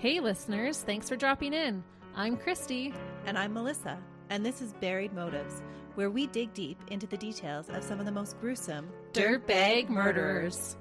Hey listeners, thanks for dropping in. I'm Christy. And I'm Melissa, and this is Buried Motives, where we dig deep into the details of some of the most gruesome Dirtbag murderers.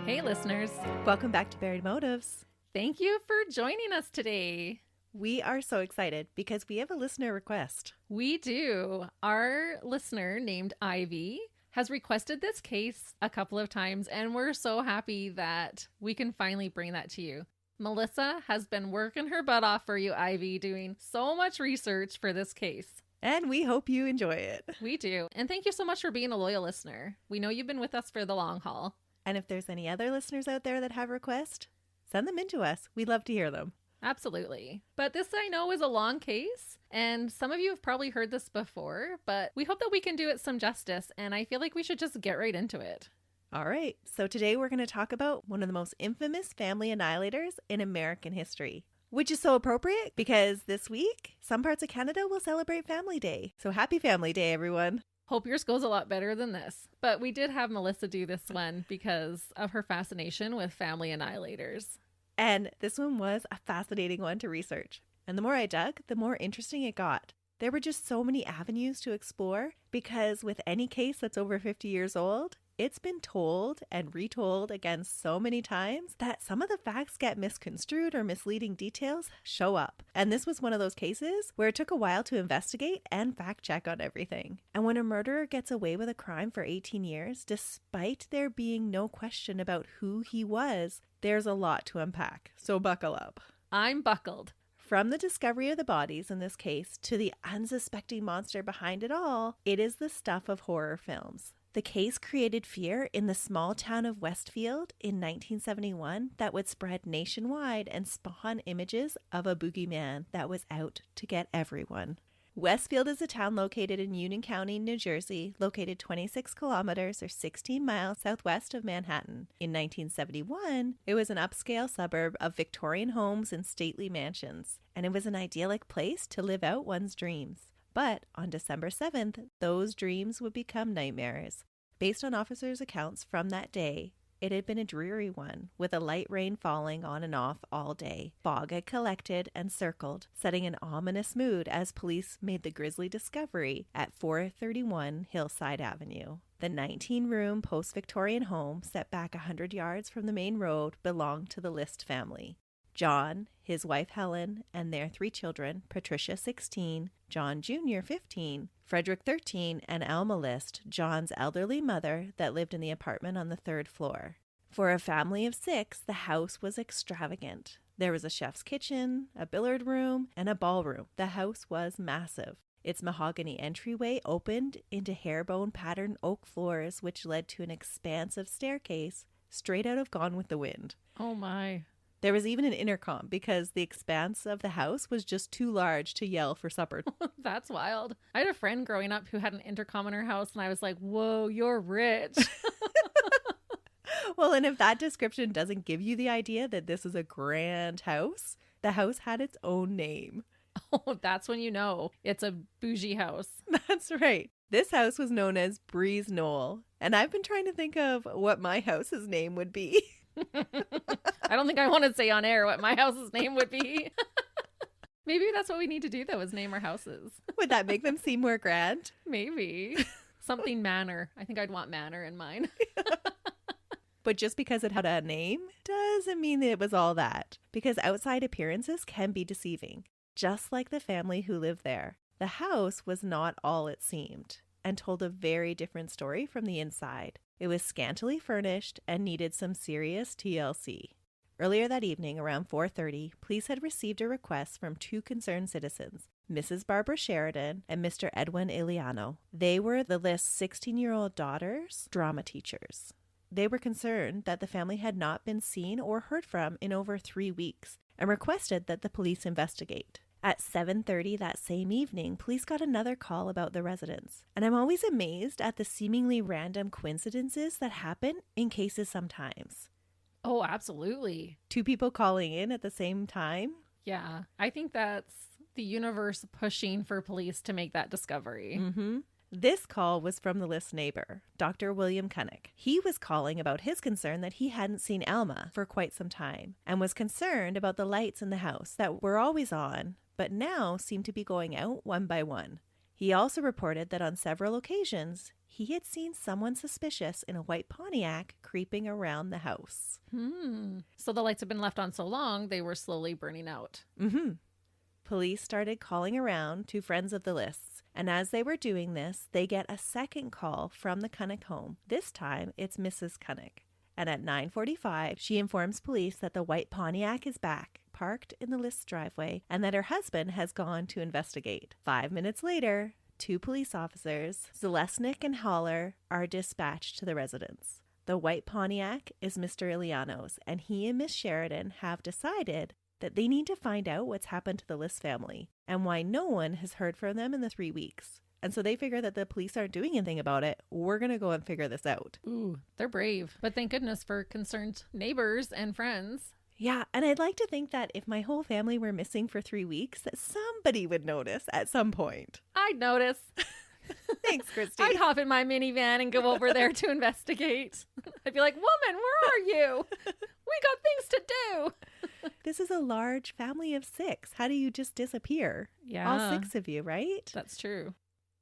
Hey listeners, Welcome back to Buried Motives. thank you for joining us today. We are so excited because we have a listener request. We do. Our listener named Ivy has requested this case a couple of times, and we're so happy that we can finally bring that to you. Melissa has been working her butt off for you, Ivy, doing so much research for this case. And we hope you enjoy it. We do. And thank you so much for being a loyal listener. We know you've been with us for the long haul. And if there's any other listeners out there that have requests, send them in to us. We'd love to hear them. Absolutely. But this I know is a long case, and some of you have probably heard this before, but we hope that we can do it some justice, and I feel like we should just get right into it. All right, so today we're going to talk about one of the most infamous family annihilators in American history, which is so appropriate because this week, some parts of Canada will celebrate Family Day. So happy Family Day, everyone. Hope yours goes a lot better than this. But we did have Melissa do this one because of her fascination with family annihilators. And this one was a fascinating one to research. And the more I dug, the more interesting it got. There were just so many avenues to explore because with any case that's over 50 years old, it's been told and retold again so many times that some of the facts get misconstrued or misleading details show up. And this was one of those cases where it took a while to investigate and fact check on everything. And when a murderer gets away with a crime for 18 years, despite there being no question about who he was, there's a lot to unpack. So buckle up. I'm buckled. From the discovery of the bodies in this case to the unsuspecting monster behind it all, it is the stuff of horror films. The case created fear in the small town of Westfield in 1971 that would spread nationwide and spawn images of a boogeyman that was out to get everyone. Westfield is a town located in Union County, New Jersey, located 26 kilometers or 16 miles southwest of Manhattan. In 1971, it was an upscale suburb of Victorian homes and stately mansions, and it was an idyllic place to live out one's dreams. But on December 7th, those dreams would become nightmares. Based on officers' accounts from that day, it had been a dreary one, with a light rain falling on and off all day. Fog had collected and circled, setting an ominous mood as police made the grisly discovery at 431 Hillside Avenue. The 19-room post-Victorian home, set back 100 yards from the main road, belonged to the List family. John, his wife Helen, and their 3 children, Patricia 16, John Jr. 15, Frederick 13, and Alma List, John's elderly mother that lived in the apartment on the 3rd floor. For a family of 6, the house was extravagant. There was a chef's kitchen, a billiard room, and a ballroom. The house was massive. Its mahogany entryway opened into herringbone patterned oak floors, which led to an expansive staircase straight out of Gone with the Wind. Oh my. There was even an intercom because the expanse of the house was just too large to yell for supper. That's wild. I had a friend growing up who had an intercom in her house, and I was like, whoa, you're rich. Well, and if that description doesn't give you the idea that this is a grand house, the house had its own name. Oh, that's when you know it's a bougie house. That's right. This house was known as Breeze Knoll, and I've been trying to think of what my house's name would be. I don't think I want to say on air what my house's name would be. Maybe that's what we need to do, though, is name our houses. Would that make them seem more grand? Maybe. Something Manor. I think I'd want Manor in mine. But just because it had a name doesn't mean that it was all that, because outside appearances can be deceiving, just like the family who lived there. The house was not all it seemed and told a very different story from the inside. It was scantily furnished and needed some serious TLC. Earlier that evening, around 4:30, police had received a request from 2 concerned citizens, Mrs. Barbara Sheridan and Mr. Edwin Iliano. They were the List's 16-year-old daughter's drama teachers. They were concerned that the family had not been seen or heard from in over 3 weeks and requested that the police investigate. At 7:30 that same evening, police got another call about the residents. And I'm always amazed at the seemingly random coincidences that happen in cases sometimes. Oh, absolutely. 2 people calling in at the same time? Yeah. I think that's the universe pushing for police to make that discovery. Mm-hmm. This call was from the list neighbor, Dr. William Cunnick. He was calling about his concern that he hadn't seen Alma for quite some time and was concerned about the lights in the house that were always on, but now seemed to be going out one by one. He also reported that on several occasions, he had seen someone suspicious in a white Pontiac creeping around the house. So the lights had been left on so long, they were slowly burning out. Mm-hmm. Police started calling around to friends of the lists, and as they were doing this, they get a second call from the Cunnick home. This time, it's Mrs. Cunnick. And at 9:45, she informs police that the white Pontiac is back, parked in the list's driveway, and that her husband has gone to investigate. 5 minutes later, 2 police officers, Zalesnik and Haller, are dispatched to the residence. The white Pontiac is Mr. Iliano's, and he and Miss Sheridan have decided that they need to find out what's happened to the List family and why no one has heard from them in the 3 weeks. And so they figure that the police aren't doing anything about it. We're going to go and figure this out. Ooh, they're brave. But thank goodness for concerned neighbors and friends. Yeah, and I'd like to think that if my whole family were missing for 3 weeks, that somebody would notice at some point. I'd notice. Thanks, Christy. I'd hop in my minivan and go over there to investigate. I'd be like, woman, where are you? We got things to do. This is a large family of 6. How do you just disappear? Yeah. All 6 of you, right? That's true.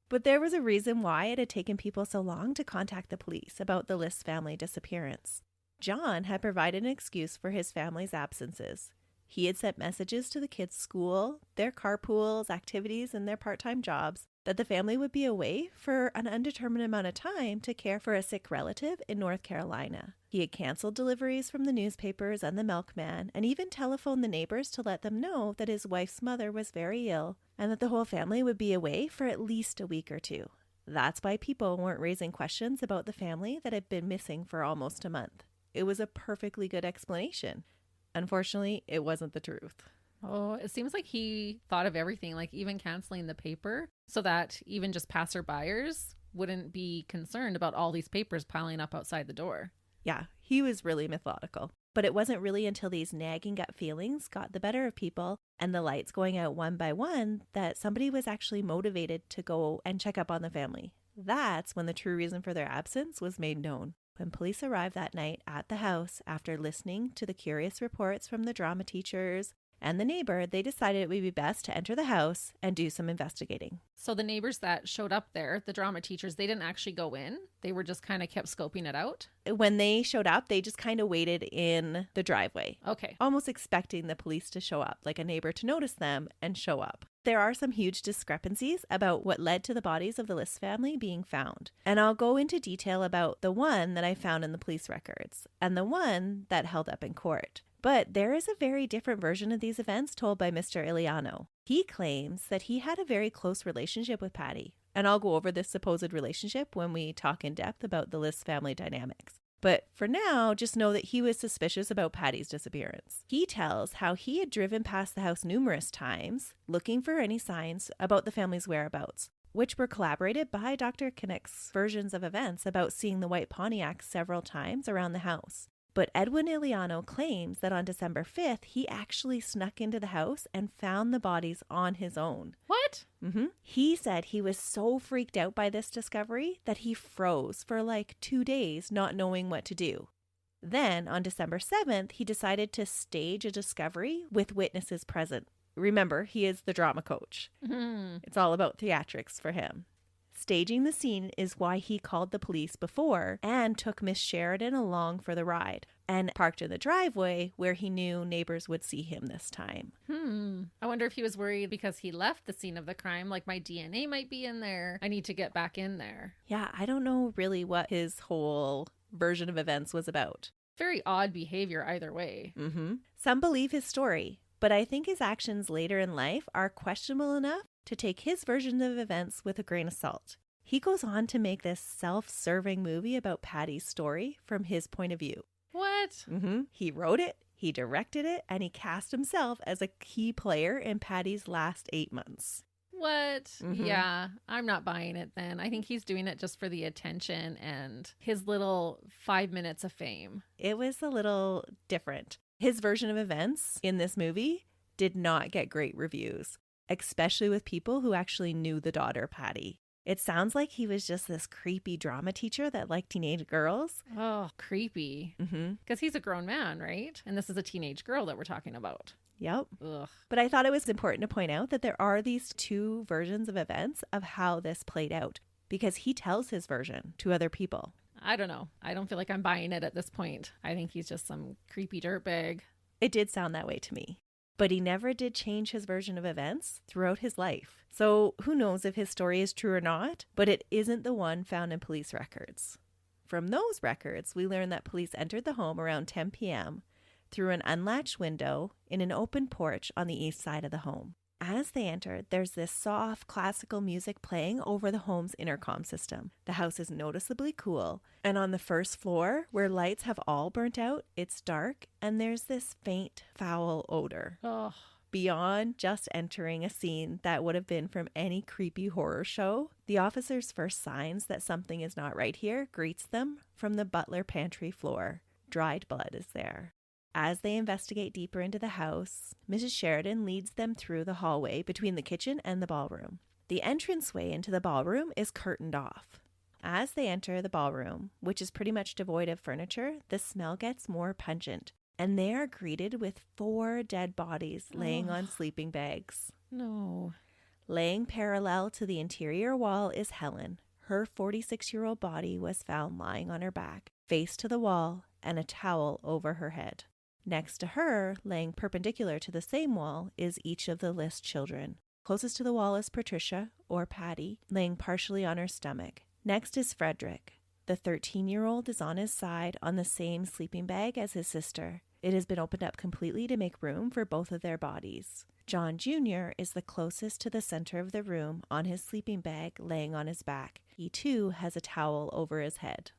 But there was a reason why it had taken people so long to contact the police about the List family disappearance. John had provided an excuse for his family's absences. He had sent messages to the kids' school, their carpools, activities, and their part-time jobs that the family would be away for an undetermined amount of time to care for a sick relative in North Carolina. He had canceled deliveries from the newspapers and the milkman, and even telephoned the neighbors to let them know that his wife's mother was very ill and that the whole family would be away for at least a week or 2. That's why people weren't raising questions about the family that had been missing for almost a month. It was a perfectly good explanation. Unfortunately, it wasn't the truth. Oh, it seems like he thought of everything, like even canceling the paper so that even just passerbyers wouldn't be concerned about all these papers piling up outside the door. Yeah, he was really methodical. But it wasn't really until these nagging gut feelings got the better of people and the lights going out one by one that somebody was actually motivated to go and check up on the family. That's when the true reason for their absence was made known. When police arrived that night at the house after listening to the curious reports from the drama teachers and the neighbor, they decided it would be best to enter the house and do some investigating. So the neighbors that showed up there, the drama teachers, they didn't actually go in. They were just kind of kept scoping it out. When they showed up, they just kind of waited in the driveway. Okay. Almost expecting the police to show up, like a neighbor to notice them and show up. There are some huge discrepancies about what led to the bodies of the List family being found. And I'll go into detail about the one that I found in the police records and the one that held up in court. But there is a very different version of these events told by Mr. Iliano. He claims that he had a very close relationship with Patty. And I'll go over this supposed relationship when we talk in depth about the List family dynamics. But for now, just know that he was suspicious about Patty's disappearance. He tells how he had driven past the house numerous times, looking for any signs about the family's whereabouts, which were corroborated by Dr. Kinnick's versions of events about seeing the white Pontiac several times around the house. But Edwin Iliano claims that on December 5th, he actually snuck into the house and found the bodies on his own. What? He said he was so freaked out by this discovery that he froze for like 2 days, not knowing what to do. Then, on December 7th, he decided to stage a discovery with witnesses present. Remember, he is the drama coach. It's all about theatrics for him. Staging the scene is why he called the police before and took Miss Sheridan along for the ride and parked in the driveway where he knew neighbors would see him this time. I wonder if he was worried because he left the scene of the crime, like my DNA might be in there. I need to get back in there. Yeah, I don't know really what his whole version of events was about. Very odd behavior either way. Some believe his story, but I think his actions later in life are questionable enough to take his version of events with a grain of salt. He goes on to make this self-serving movie about Patty's story from his point of view. What? He wrote it, he directed it, and he cast himself as a key player in Patty's last 8 months. What? Mhm. Yeah, I'm not buying it then. I think he's doing it just for the attention and his little 5 minutes of fame. It was a little different. His version of events in this movie did not get great reviews, especially with people who actually knew the daughter, Patty. It sounds like he was just this creepy drama teacher that liked teenage girls. Oh, creepy. Mm-hmm. Because he's a grown man, right? And this is a teenage girl that we're talking about. Yep. Ugh. But I thought it was important to point out that there are these two versions of events of how this played out, because he tells his version to other people. I don't know. I don't feel like I'm buying it at this point. I think he's just some creepy dirtbag. It did sound that way to me. But he never did change his version of events throughout his life. So who knows if his story is true or not, but it isn't the one found in police records. From those records, we learn that police entered the home around 10 p.m. through an unlatched window in an open porch on the east side of the home. As they entered, there's this soft classical music playing over the home's intercom system. The house is noticeably cool, and on the first floor, where lights have all burnt out, it's dark, and there's this faint, foul odor. Oh, Beyond just entering a scene that would have been from any creepy horror show, the officer's first signs that something is not right here greets them from the butler pantry floor. Dried blood is there. As they investigate deeper into the house, Mrs. Sheridan leads them through the hallway between the kitchen and the ballroom. The entranceway into the ballroom is curtained off. As they enter the ballroom, which is pretty much devoid of furniture, the smell gets more pungent, and they are greeted with 4 dead bodies laying on sleeping bags. no. Laying parallel to the interior wall is Helen. Her 46-year-old body was found lying on her back, face to the wall, and a towel over her head. Next to her, laying perpendicular to the same wall, is each of the list children. Closest to the wall is Patricia, or Patty, laying partially on her stomach. Next is Frederick. The 13-year-old is on his side on the same sleeping bag as his sister. It has been opened up completely to make room for both of their bodies. John Jr. is the closest to the center of the room on his sleeping bag, laying on his back. He too has a towel over his head.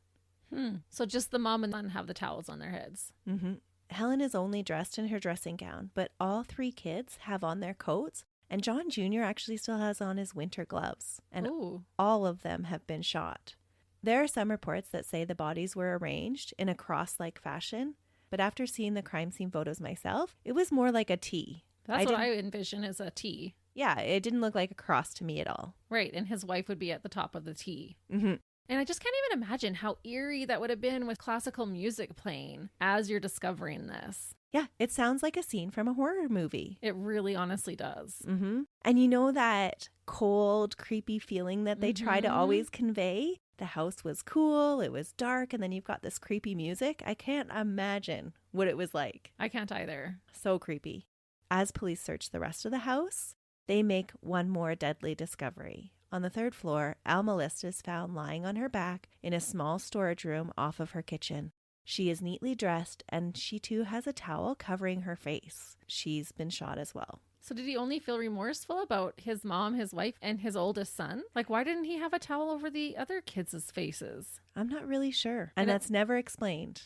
So just the mom and son have the towels on their heads. Mm-hmm. Helen is only dressed in her dressing gown, but all 3 kids have on their coats, and John Jr. actually still has on his winter gloves, and Ooh. all of them have been shot. There are some reports that say the bodies were arranged in a cross-like fashion, but after seeing the crime scene photos myself, it was more like a T. That's what I envision as a T. Yeah, it didn't look like a cross to me at all. Right, and his wife would be at the top of the T. Mm-hmm. And I just can't even imagine how eerie that would have been with classical music playing as you're discovering this. Yeah, it sounds like a scene from a horror movie. It really honestly does. Mm-hmm. And you know that cold, creepy feeling that they try to always convey? The house was cool, it was dark, and then you've got this creepy music. I can't imagine what it was like. I can't either. So creepy. As police search the rest of the house, they make one more deadly discovery. On the 3rd floor, Alma List is found lying on her back in a small storage room off of her kitchen. She is neatly dressed, and she too has a towel covering her face. She's been shot as well. So did he only feel remorseful about his mom, his wife, and his oldest son? Like, why didn't he have a towel over the other kids' faces? I'm not really sure. And that's never explained.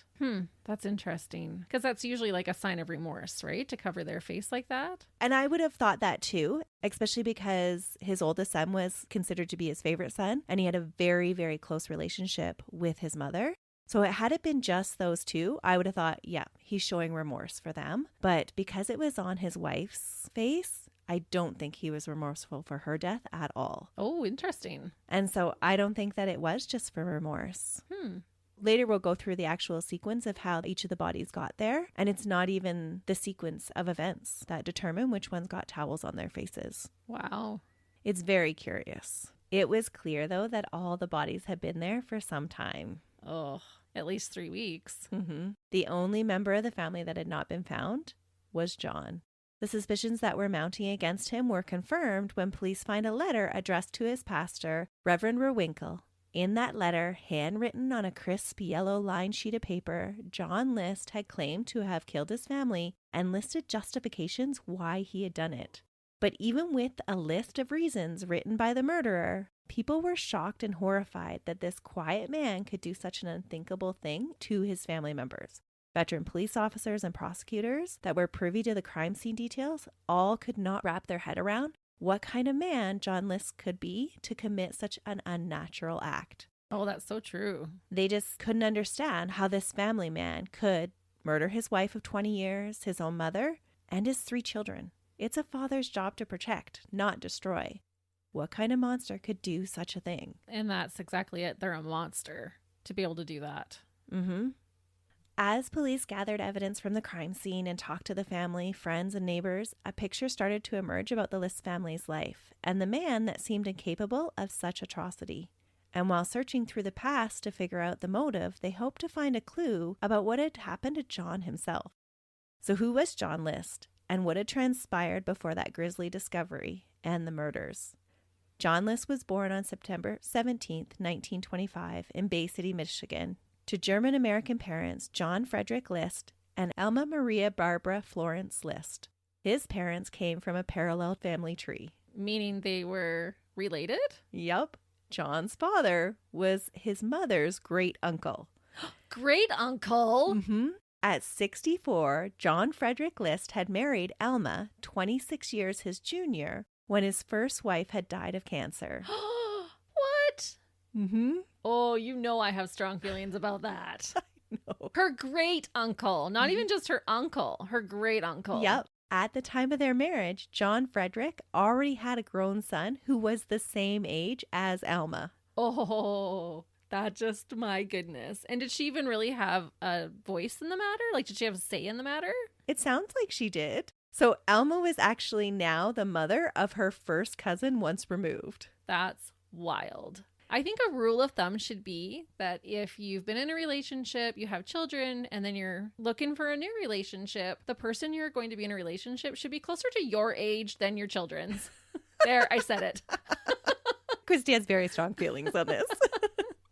That's interesting. Because that's usually like a sign of remorse, right? To cover their face like that. And I would have thought that too, especially because his oldest son was considered to be his favorite son, and he had a very, very close relationship with his mother. So had it been just those two, I would have thought, yeah, he's showing remorse for them. But because it was on his wife's face, I don't think he was remorseful for her death at all. Oh, interesting. And so I don't think that it was just for remorse. Later, we'll go through the actual sequence of how each of the bodies got there. And it's not even the sequence of events that determine which ones got towels on their faces. Wow. It's very curious. It was clear, though, that all the bodies had been there for some time. Oh, at least 3 weeks. The only member of the family that had not been found was John. The suspicions that were mounting against him were confirmed when police find a letter addressed to his pastor, Reverend Rewinkle. In that letter, handwritten on a crisp yellow lined sheet of paper, John List had claimed to have killed his family and listed justifications why he had done it. But even with a list of reasons written by the murderer, people were shocked and horrified that this quiet man could do such an unthinkable thing to his family members. Veteran police officers and prosecutors that were privy to the crime scene details all could not wrap their head around what kind of man John List could be to commit such an unnatural act. Oh, that's so true. They just couldn't understand how this family man could murder his wife of 20 years, his own mother, and his 3 children. It's a father's job to protect, not destroy. What kind of monster could do such a thing? And that's exactly it. They're a monster to be able to do that. Mm-hmm. As police gathered evidence from the crime scene and talked to the family, friends, and neighbors, a picture started to emerge about the List family's life and the man that seemed incapable of such atrocity. And while searching through the past to figure out the motive, they hoped to find a clue about what had happened to John himself. So who was John List, and what had transpired before that grisly discovery and the murders? John List was born on September 17th, 1925 in Bay City, Michigan, to German-American parents John Frederick List and Alma Maria Barbara Florence List. His parents came from a parallel family tree. Meaning they were related? Yup. John's father was his mother's great uncle. Great uncle? Mm-hmm. At 64, John Frederick List had married Alma, 26 years his junior, when his first wife had died of cancer. What? Mm-hmm. Oh, you know I have strong feelings about that. No. Her great uncle, not even just her uncle, her great uncle. Yep. At the time of their marriage, John Frederick already had a grown son who was the same age as Alma. Oh, that just, my goodness. And did she even really have a voice in the matter? Like, did she have a say in the matter? It sounds like she did. So Alma was actually now the mother of her first cousin once removed. That's wild. I think a rule of thumb should be that if you've been in a relationship, you have children, and then you're looking for a new relationship, the person you're going to be in a relationship should be closer to your age than your children's. There, I said it. Christy has very strong feelings on this.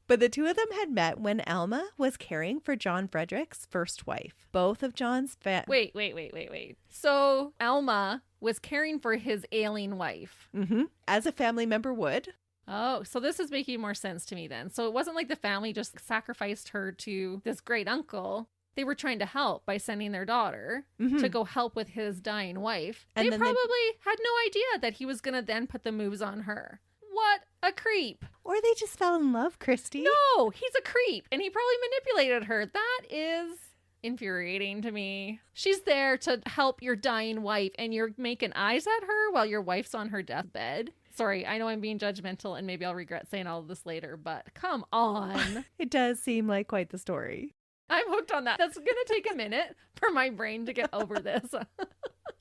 But the two of them had met when Alma was caring for John Frederick's first wife. Both of John's Wait. So Alma was caring for his ailing wife. Mm-hmm. As a family member would. Oh, so this is making more sense to me then. So it wasn't like the family just sacrificed her to this great uncle. They were trying to help by sending their daughter to go help with his dying wife. And they probably had no idea that he was going to then put the moves on her. What a creep. Or they just fell in love, Christy. No, he's a creep. And he probably manipulated her. That is infuriating to me. She's there to help your dying wife and you're making eyes at her while your wife's on her deathbed. Sorry, I know I'm being judgmental and maybe I'll regret saying all of this later, but come on. It does seem like quite the story. I'm hooked on that. That's going to take a minute for my brain to get over this.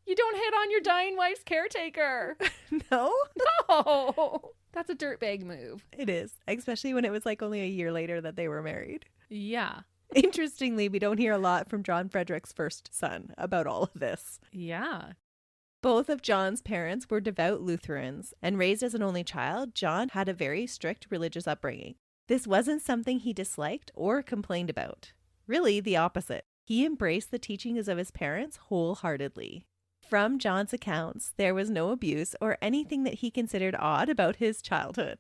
You don't hit on your dying wife's caretaker. No? No. That's a dirtbag move. It is, especially when it was like only a year later that they were married. Yeah. Interestingly, we don't hear a lot from John Frederick's first son about all of this. Yeah. Both of John's parents were devout Lutherans, and raised as an only child, John had a very strict religious upbringing. This wasn't something he disliked or complained about. Really, the opposite. He embraced the teachings of his parents wholeheartedly. From John's accounts, there was no abuse or anything that he considered odd about his childhood.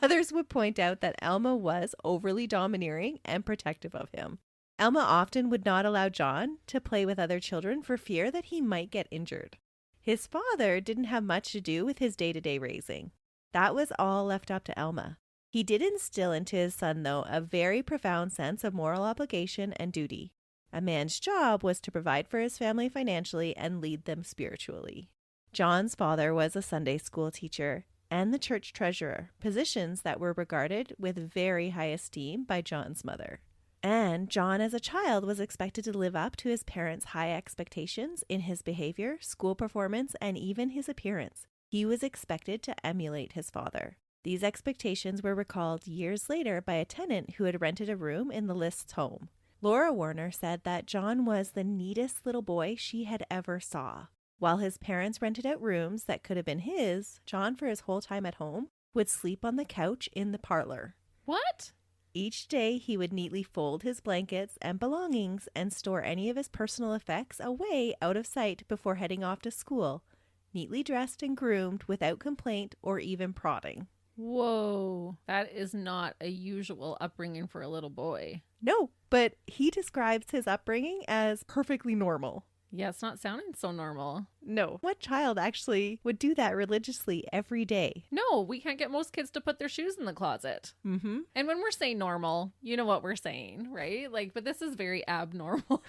Others would point out that Alma was overly domineering and protective of him. Alma often would not allow John to play with other children for fear that he might get injured. His father didn't have much to do with his day-to-day raising. That was all left up to Alma. He did instill into his son, though, a very profound sense of moral obligation and duty. A man's job was to provide for his family financially and lead them spiritually. John's father was a Sunday school teacher and the church treasurer, positions that were regarded with very high esteem by John's mother. And John as a child was expected to live up to his parents' high expectations in his behavior, school performance, and even his appearance. He was expected to emulate his father. These expectations were recalled years later by a tenant who had rented a room in the List's home. Laura Warner said that John was the neatest little boy she had ever saw. While his parents rented out rooms that could have been his, John, for his whole time at home, would sleep on the couch in the parlor. What? Each day, he would neatly fold his blankets and belongings and store any of his personal effects away out of sight before heading off to school, neatly dressed and groomed without complaint or even prodding. Whoa, that is not a usual upbringing for a little boy. No, but he describes his upbringing as perfectly normal. Yeah, it's not sounding so normal. No. What child actually would do that religiously every day? No, we can't get most kids to put their shoes in the closet. Mm-hmm. And when we're saying normal, you know what we're saying, right? Like, but this is very abnormal.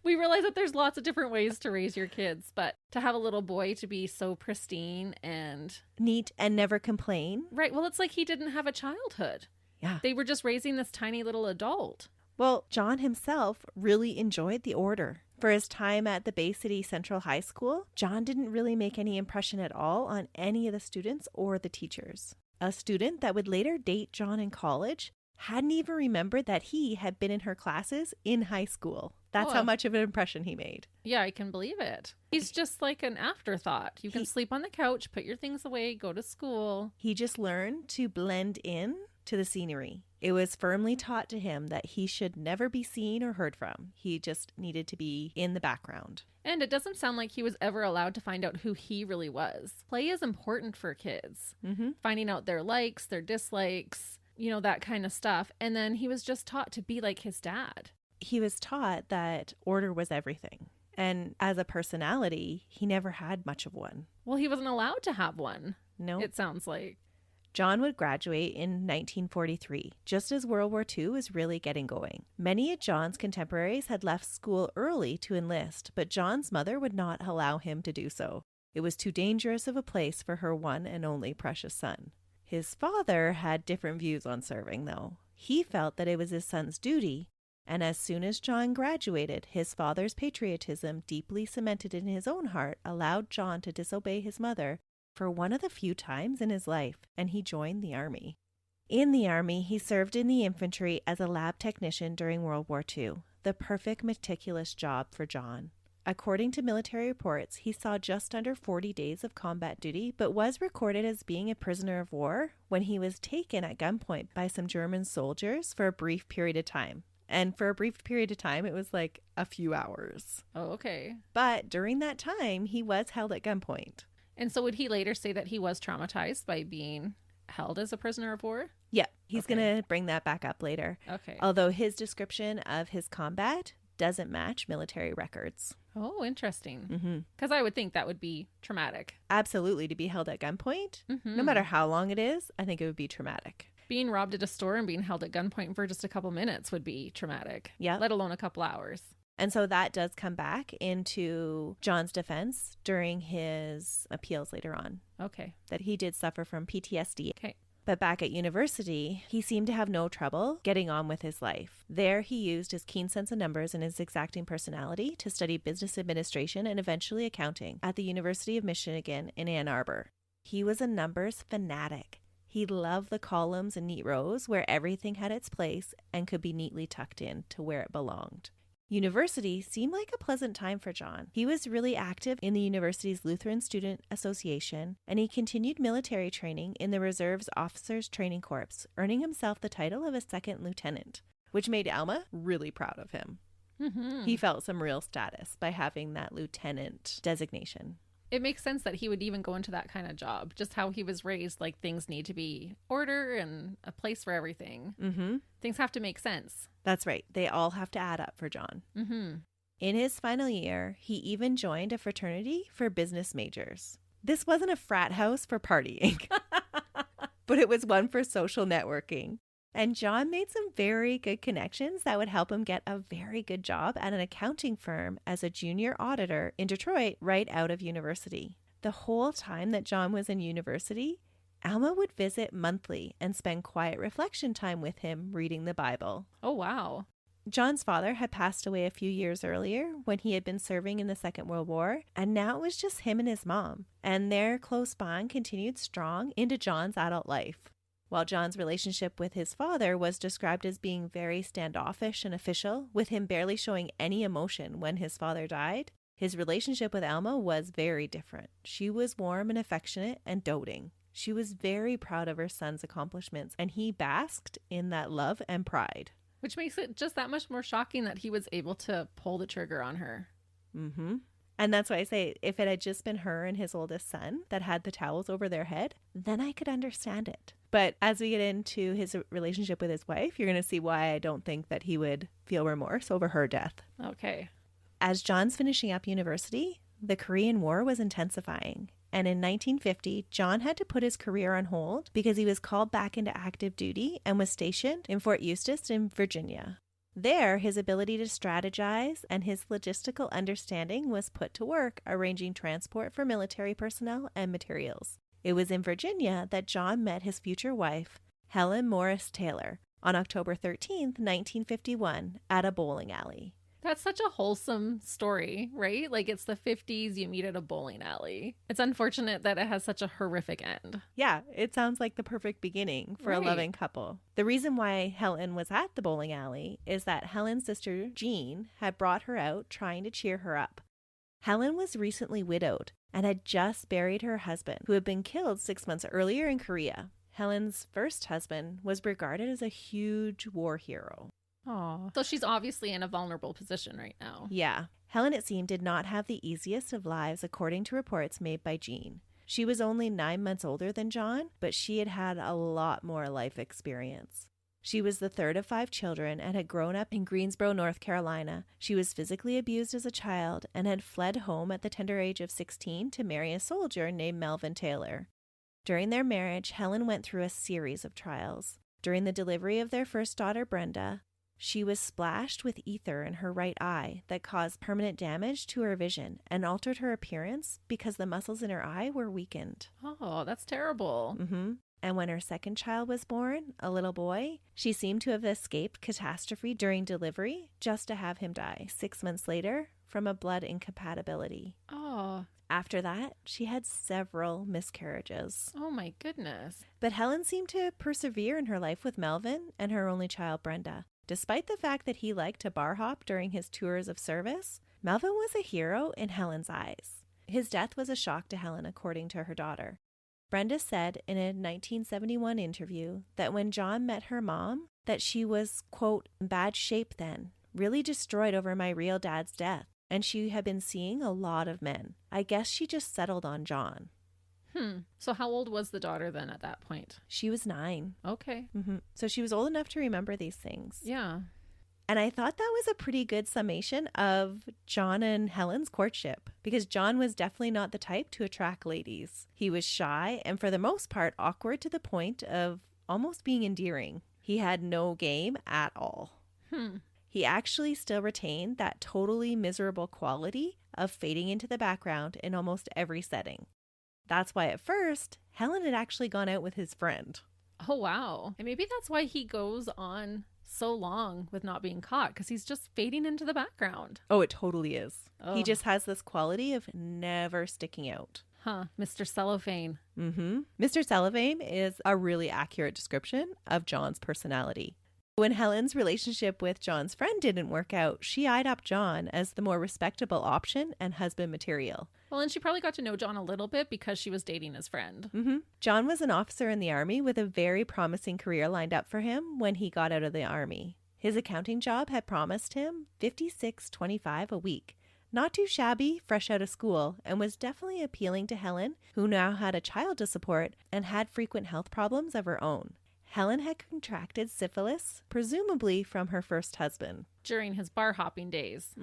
We realize that there's lots of different ways to raise your kids, but to have a little boy to be so pristine and Neat and never complain. right, well, it's like he didn't have a childhood. Yeah. They were just raising this tiny little adult. Well, John himself really enjoyed the order. For his time at the Bay City Central High School, John didn't really make any impression at all on any of the students or the teachers. A student that would later date John in college hadn't even remembered that he had been in her classes in high school. That's how much of an impression he made. Yeah, I can believe it. He's just like an afterthought. You can sleep on the couch, put your things away, go to school. He just learned to blend in to the scenery. It was firmly taught to him that he should never be seen or heard from. He just needed to be in the background. And it doesn't sound like he was ever allowed to find out who he really was. Play is important for kids. Mm-hmm. Finding out their likes, their dislikes, you know, that kind of stuff. And then he was just taught to be like his dad. He was taught that order was everything. And as a personality, he never had much of one. Well, he wasn't allowed to have one. No. It sounds like. John would graduate in 1943, just as World War II was really getting going. Many of John's contemporaries had left school early to enlist, but John's mother would not allow him to do so. It was too dangerous of a place for her one and only precious son. His father had different views on serving, though. He felt that it was his son's duty, and as soon as John graduated, his father's patriotism, deeply cemented in his own heart, allowed John to disobey his mother for one of the few times in his life, and he joined the army. In the army, he served in the infantry as a lab technician during World War II, the perfect meticulous job for John. According to military reports, he saw just under 40 days of combat duty, but was recorded as being a prisoner of war when he was taken at gunpoint by some German soldiers for a brief period of time. And for a brief period of time, it was like a few hours. Oh, okay. But during that time, he was held at gunpoint. And so would he later say that he was traumatized by being held as a prisoner of war? Yeah, he's going to bring that back up later. Okay. Although his description of his combat doesn't match military records. Oh, interesting. Mm-hmm. Because I would think that would be traumatic. Absolutely, to be held at gunpoint, no matter how long it is, I think it would be traumatic. Being robbed at a store and being held at gunpoint for just a couple minutes would be traumatic. Yeah. Let alone a couple hours. And so that does come back into John's defense during his appeals later on, Okay. that he did suffer from PTSD. Okay. But back at university, he seemed to have no trouble getting on with his life. There, he used his keen sense of numbers and his exacting personality to study business administration and eventually accounting at the University of Michigan in Ann Arbor. He was a numbers fanatic. He loved the columns and neat rows where everything had its place and could be neatly tucked in to where it belonged. University seemed like a pleasant time for John. He was really active in the university's Lutheran Student Association, and he continued military training in the Reserve's Officers Training Corps, earning himself the title of a second lieutenant, which made Alma really proud of him. Mm-hmm. He felt some real status by having that lieutenant designation. It makes sense that he would even go into that kind of job. Just how he was raised, like things need to be order and a place for everything. Mm-hmm. Things have to make sense. That's right. They all have to add up for John. Mm-hmm. In his final year, he even joined a fraternity for business majors. This wasn't a frat house for partying, but it was one for social networking. And John made some very good connections that would help him get a very good job at an accounting firm as a junior auditor in Detroit right out of university. The whole time that John was in university, Alma would visit monthly and spend quiet reflection time with him reading the Bible. Oh, wow. John's father had passed away a few years earlier when he had been serving in the Second World War, and now it was just him and his mom, and their close bond continued strong into John's adult life. While John's relationship with his father was described as being very standoffish and official, with him barely showing any emotion when his father died, his relationship with Alma was very different. She was warm and affectionate and doting. She was very proud of her son's accomplishments, and he basked in that love and pride. Which makes it just that much more shocking that he was able to pull the trigger on her. Mm-hmm. And that's why I say, if it had just been her and his oldest son that had the towels over their head, then I could understand it. But as we get into his relationship with his wife, you're going to see why I don't think that he would feel remorse over her death. Okay. As John's finishing up university, the Korean War was intensifying. And in 1950, John had to put his career on hold because he was called back into active duty and was stationed in Fort Eustis in Virginia. There, his ability to strategize and his logistical understanding was put to work arranging transport for military personnel and materials. It was in Virginia that John met his future wife, Helen Morris Taylor, on October 13th, 1951, at a bowling alley. That's such a wholesome story, right? Like, it's the 50s, you meet at a bowling alley. It's unfortunate that it has such a horrific end. Yeah, it sounds like the perfect beginning for a loving couple. The reason why Helen was at the bowling alley is that Helen's sister, Jean, had brought her out trying to cheer her up. Helen was recently widowed and had just buried her husband, who had been killed 6 months earlier in Korea. Helen's first husband was regarded as a huge war hero. Oh, so she's obviously in a vulnerable position right now. Yeah. Helen, it seemed, did not have the easiest of lives, according to reports made by Jean. She was only 9 months older than John, but she had had a lot more life experience. She was the third of 5 children and had grown up in Greensboro, North Carolina. She was physically abused as a child and had fled home at the tender age of 16 to marry a soldier named Melvin Taylor. During their marriage, Helen went through a series of trials. During the delivery of their first daughter, Brenda, she was splashed with ether in her right eye that caused permanent damage to her vision and altered her appearance because the muscles in her eye were weakened. Oh, that's terrible. And when her second child was born, a little boy, she seemed to have escaped catastrophe during delivery just to have him die 6 months later from a blood incompatibility. Oh. After that, she had several miscarriages. Oh my goodness. But Helen seemed to persevere in her life with Melvin and her only child, Brenda. Despite the fact that he liked to bar hop during his tours of service, Melvin was a hero in Helen's eyes. His death was a shock to Helen, according to her daughter. Brenda said in a 1971 interview that when John met her mom, that she was, quote, in bad shape then, really destroyed over my real dad's death, and she had been seeing a lot of men. I guess she just settled on John. So how old was the daughter then at that point? She was 9. Okay. So she was old enough to remember these things. Yeah. And I thought that was a pretty good summation of John and Helen's courtship, because John was definitely not the type to attract ladies. He was shy and for the most part awkward to the point of almost being endearing. He had no game at all. He actually still retained that totally miserable quality of fading into the background in almost every setting. That's why at first, Helen had actually gone out with his friend. Oh, wow. And maybe that's why he goes on so long with not being caught, because he's just fading into the background. Oh, it totally is. Oh. He just has this quality of never sticking out. Mr. Cellophane. Mr. Cellophane is a really accurate description of John's personality. When Helen's relationship with John's friend didn't work out, she eyed up John as the more respectable option and husband material. Well, and she probably got to know John a little bit because she was dating his friend. John was an officer in the Army with a very promising career lined up for him when he got out of the Army. His accounting job had promised him $56.25 a week. Not too shabby, fresh out of school, and was definitely appealing to Helen, who now had a child to support and had frequent health problems of her own. Helen had contracted syphilis, presumably from her first husband. During his bar hopping days.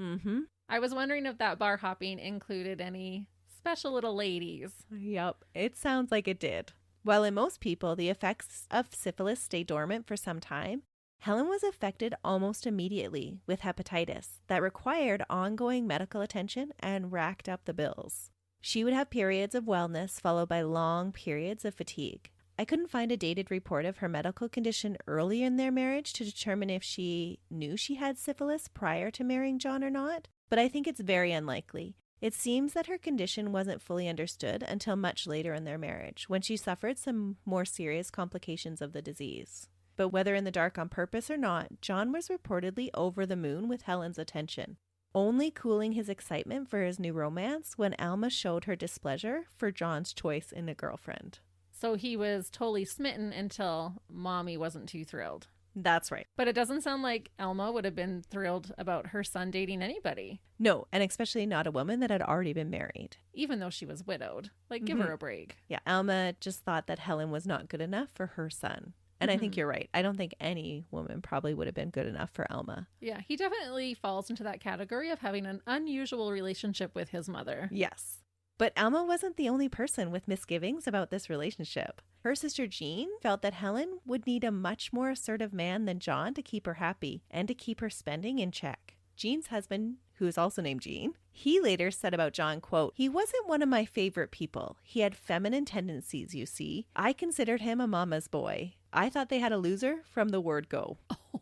I was wondering if that bar hopping included any special little ladies. Yep, it sounds like it did. While in most people, the effects of syphilis stay dormant for some time, Helen was affected almost immediately with hepatitis that required ongoing medical attention and racked up the bills. She would have periods of wellness followed by long periods of fatigue. I couldn't find a dated report of her medical condition early in their marriage to determine if she knew she had syphilis prior to marrying John or not, but I think it's very unlikely. It seems that her condition wasn't fully understood until much later in their marriage, when she suffered some more serious complications of the disease. But whether in the dark on purpose or not, John was reportedly over the moon with Helen's attention, only cooling his excitement for his new romance when Alma showed her displeasure for John's choice in a girlfriend. So he was totally smitten until Mommy wasn't too thrilled. That's right. But it doesn't sound like Alma would have been thrilled about her son dating anybody. No, and especially not a woman that had already been married. Even though she was widowed. Like, give her a break. Yeah, Alma just thought that Helen was not good enough for her son. And I think you're right. I don't think any woman probably would have been good enough for Alma. Yeah, he definitely falls into that category of having an unusual relationship with his mother. Yes. But Alma wasn't the only person with misgivings about this relationship. Her sister Jean felt that Helen would need a much more assertive man than John to keep her happy and to keep her spending in check. Jean's husband, who is also named Jean, he later said about John, quote, "He wasn't one of my favorite people. He had feminine tendencies, you see. I considered him a mama's boy. I thought they had a loser from the word go."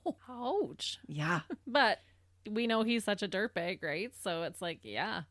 Oh, ouch. Yeah. But we know he's such a dirtbag, right? So it's like, yeah.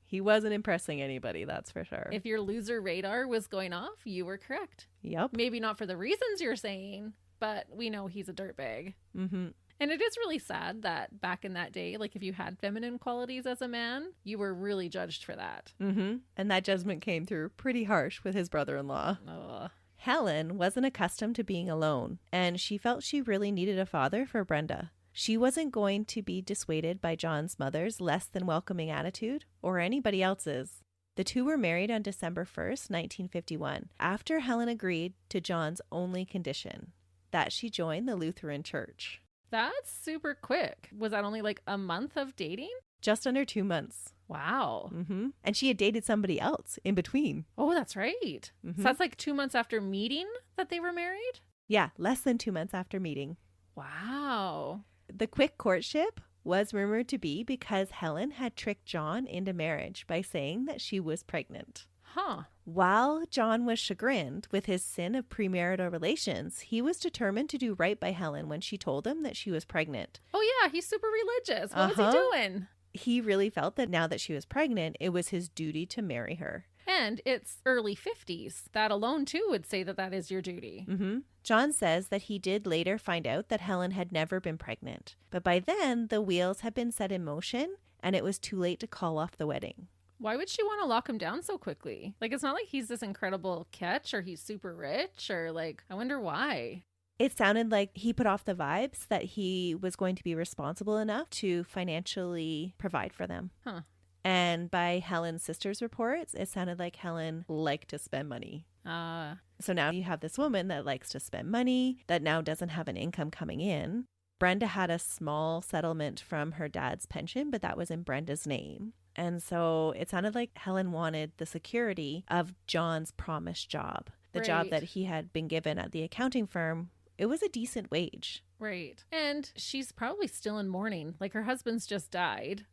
He wasn't impressing anybody, that's for sure. If your loser radar was going off, you were correct. Yep. Maybe not for the reasons you're saying, but we know he's a dirtbag. Mm-hmm. And it is really sad that back in that day, like if you had feminine qualities as a man, you were really judged for that. Mm-hmm. And that judgment came through pretty harsh with his brother-in-law. Ugh. Helen wasn't accustomed to being alone, and she felt she really needed a father for Brenda. She wasn't going to be dissuaded by John's mother's less than welcoming attitude or anybody else's. The two were married on December 1st, 1951, after Helen agreed to John's only condition, that she join the Lutheran Church. That's super quick. Was that only like a month of dating? Just under 2 months. Wow. Mm-hmm. And she had dated somebody else in between. Oh, that's right. Mm-hmm. So that's like 2 months after meeting that they were married? Yeah, less than 2 months after meeting. Wow. The quick courtship was rumored to be because Helen had tricked John into marriage by saying that she was pregnant. Huh. While John was chagrined with his sin of premarital relations, he was determined to do right by Helen when she told him that she was pregnant. Oh, yeah. He's super religious. What was he doing? He really felt that now that she was pregnant, it was his duty to marry her. And it's early 50s. That alone, too, would say that that is your duty. Mm-hmm. John says that he did later find out that Helen had never been pregnant. But by then, the wheels had been set in motion, and it was too late to call off the wedding. Why would she want to lock him down so quickly? Like, it's not like he's this incredible catch or he's super rich or like, I wonder why. It sounded like he put off the vibes that he was going to be responsible enough to financially provide for them. Huh. And by Helen's sister's reports, it sounded like Helen liked to spend money. So now you have this woman that likes to spend money, that now doesn't have an income coming in. Brenda had a small settlement from her dad's pension, but that was in Brenda's name. And so it sounded like Helen wanted the security of John's promised job. The job that he had been given at the accounting firm. It was a decent wage. Right. And she's probably still in mourning. Like her husband's just died.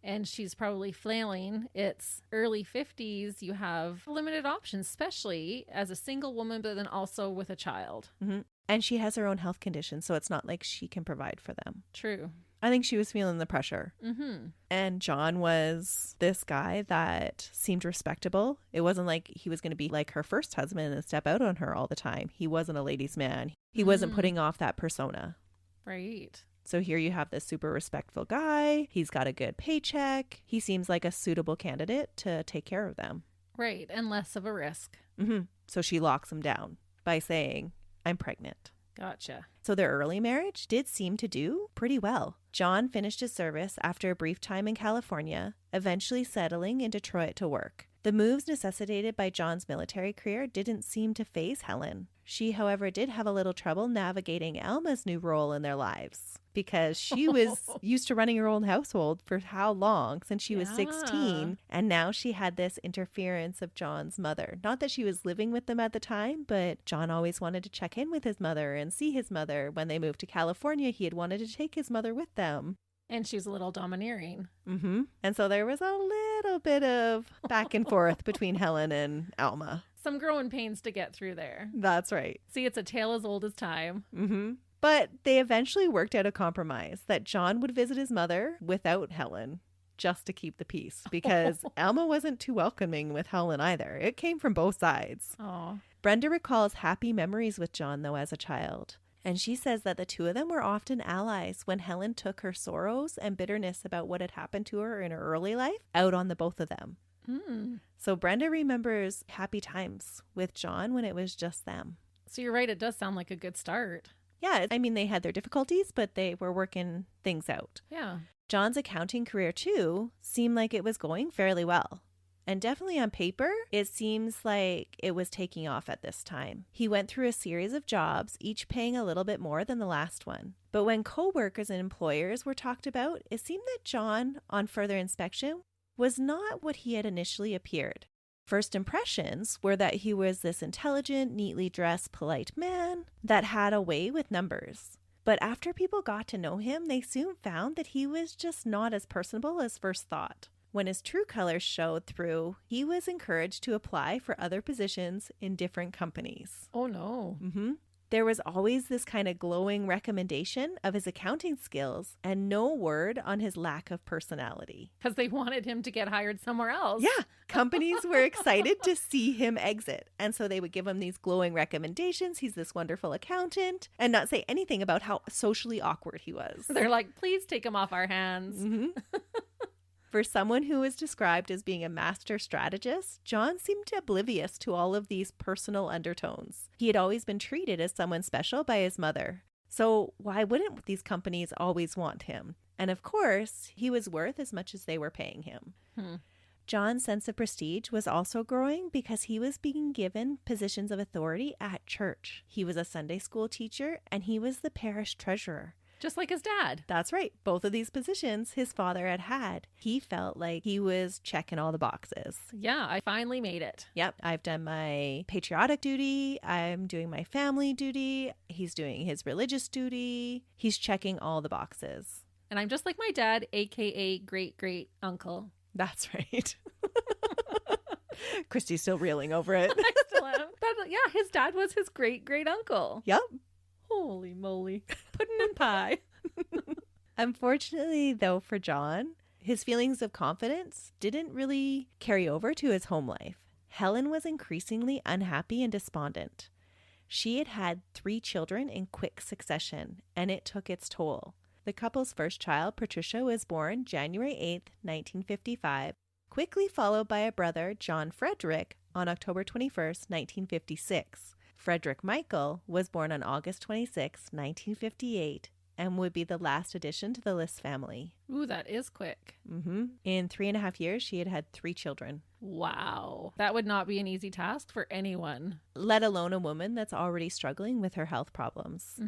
And she's probably flailing. It's early 50s. You have limited options, especially as a single woman, but then also with a child. Mm-hmm. And she has her own health conditions, so it's not like she can provide for them. True. I think she was feeling the pressure. Mm-hmm. And John was this guy that seemed respectable. It wasn't like he was going to be like her first husband and step out on her all the time. He wasn't a ladies' man. He wasn't putting off that persona. Right. So here you have this super respectful guy. He's got a good paycheck. He seems like a suitable candidate to take care of them. Right. And less of a risk. Mm-hmm. So she locks him down by saying, "I'm pregnant." Gotcha. So their early marriage did seem to do pretty well. John finished his service after a brief time in California, eventually settling in Detroit to work. The moves necessitated by John's military career didn't seem to faze Helen. She, however, did have a little trouble navigating Alma's new role in their lives because she was used to running her own household for how long? Since she was 16. And now she had this interference of John's mother. Not that she was living with them at the time, but John always wanted to check in with his mother and see his mother. When they moved to California, he had wanted to take his mother with them. And she's a little domineering. Mm-hmm. And so there was a little bit of back and forth between Helen and Alma. Some growing pains to get through there. That's right. See, it's a tale as old as time. Mm-hmm. But they eventually worked out a compromise that John would visit his mother without Helen just to keep the peace because Alma wasn't too welcoming with Helen either. It came from both sides. Oh. Brenda recalls happy memories with John, though, as a child. And she says that the two of them were often allies when Helen took her sorrows and bitterness about what had happened to her in her early life out on the both of them. Mm. So Brenda remembers happy times with John when it was just them. So you're right. It does sound like a good start. Yeah, I mean, they had their difficulties, but they were working things out. Yeah. John's accounting career, too, seemed like it was going fairly well. And definitely on paper, it seems like it was taking off at this time. He went through a series of jobs, each paying a little bit more than the last one. But when co-workers and employers were talked about, it seemed that John, on further inspection, was not what he had initially appeared. First impressions were that he was this intelligent, neatly dressed, polite man that had a way with numbers. But after people got to know him, they soon found that he was just not as personable as first thought. When his true colors showed through, he was encouraged to apply for other positions in different companies. Oh, no. There was always this kind of glowing recommendation of his accounting skills and no word on his lack of personality. Because they wanted him to get hired somewhere else. Yeah, companies were excited to see him exit. And so they would give him these glowing recommendations. He's this wonderful accountant, and not say anything about how socially awkward he was. They're like, please take him off our hands. For someone who was described as being a master strategist, John seemed oblivious to all of these personal undertones. He had always been treated as someone special by his mother. So why wouldn't these companies always want him? And of course, he was worth as much as they were paying him. John's sense of prestige was also growing because he was being given positions of authority at church. He was a Sunday school teacher and he was the parish treasurer. Just like his dad. That's right. Both of these positions his father had had. He felt like he was checking all the boxes. Yeah, I finally made it. Yep. I've done my patriotic duty. I'm doing my family duty. He's doing his religious duty. He's checking all the boxes. And I'm just like my dad, aka great uncle. That's right. Christy's still reeling over it. I still am. Yeah, his dad was his great uncle. Yep. Holy moly. Pudding and pie. Unfortunately, though, for John, his feelings of confidence didn't really carry over to his home life. Helen was increasingly unhappy and despondent. She had had 3 children in quick succession, and it took its toll. The couple's first child, Patricia, was born January 8th, 1955, quickly followed by a brother, John Frederick, on October 21st, 1956. Frederick Michael was born on August 26, 1958, and would be the last addition to the List family. Ooh, that is quick. In 3.5 years, she had had 3 children. Wow. That would not be an easy task for anyone. Let alone a woman that's already struggling with her health problems.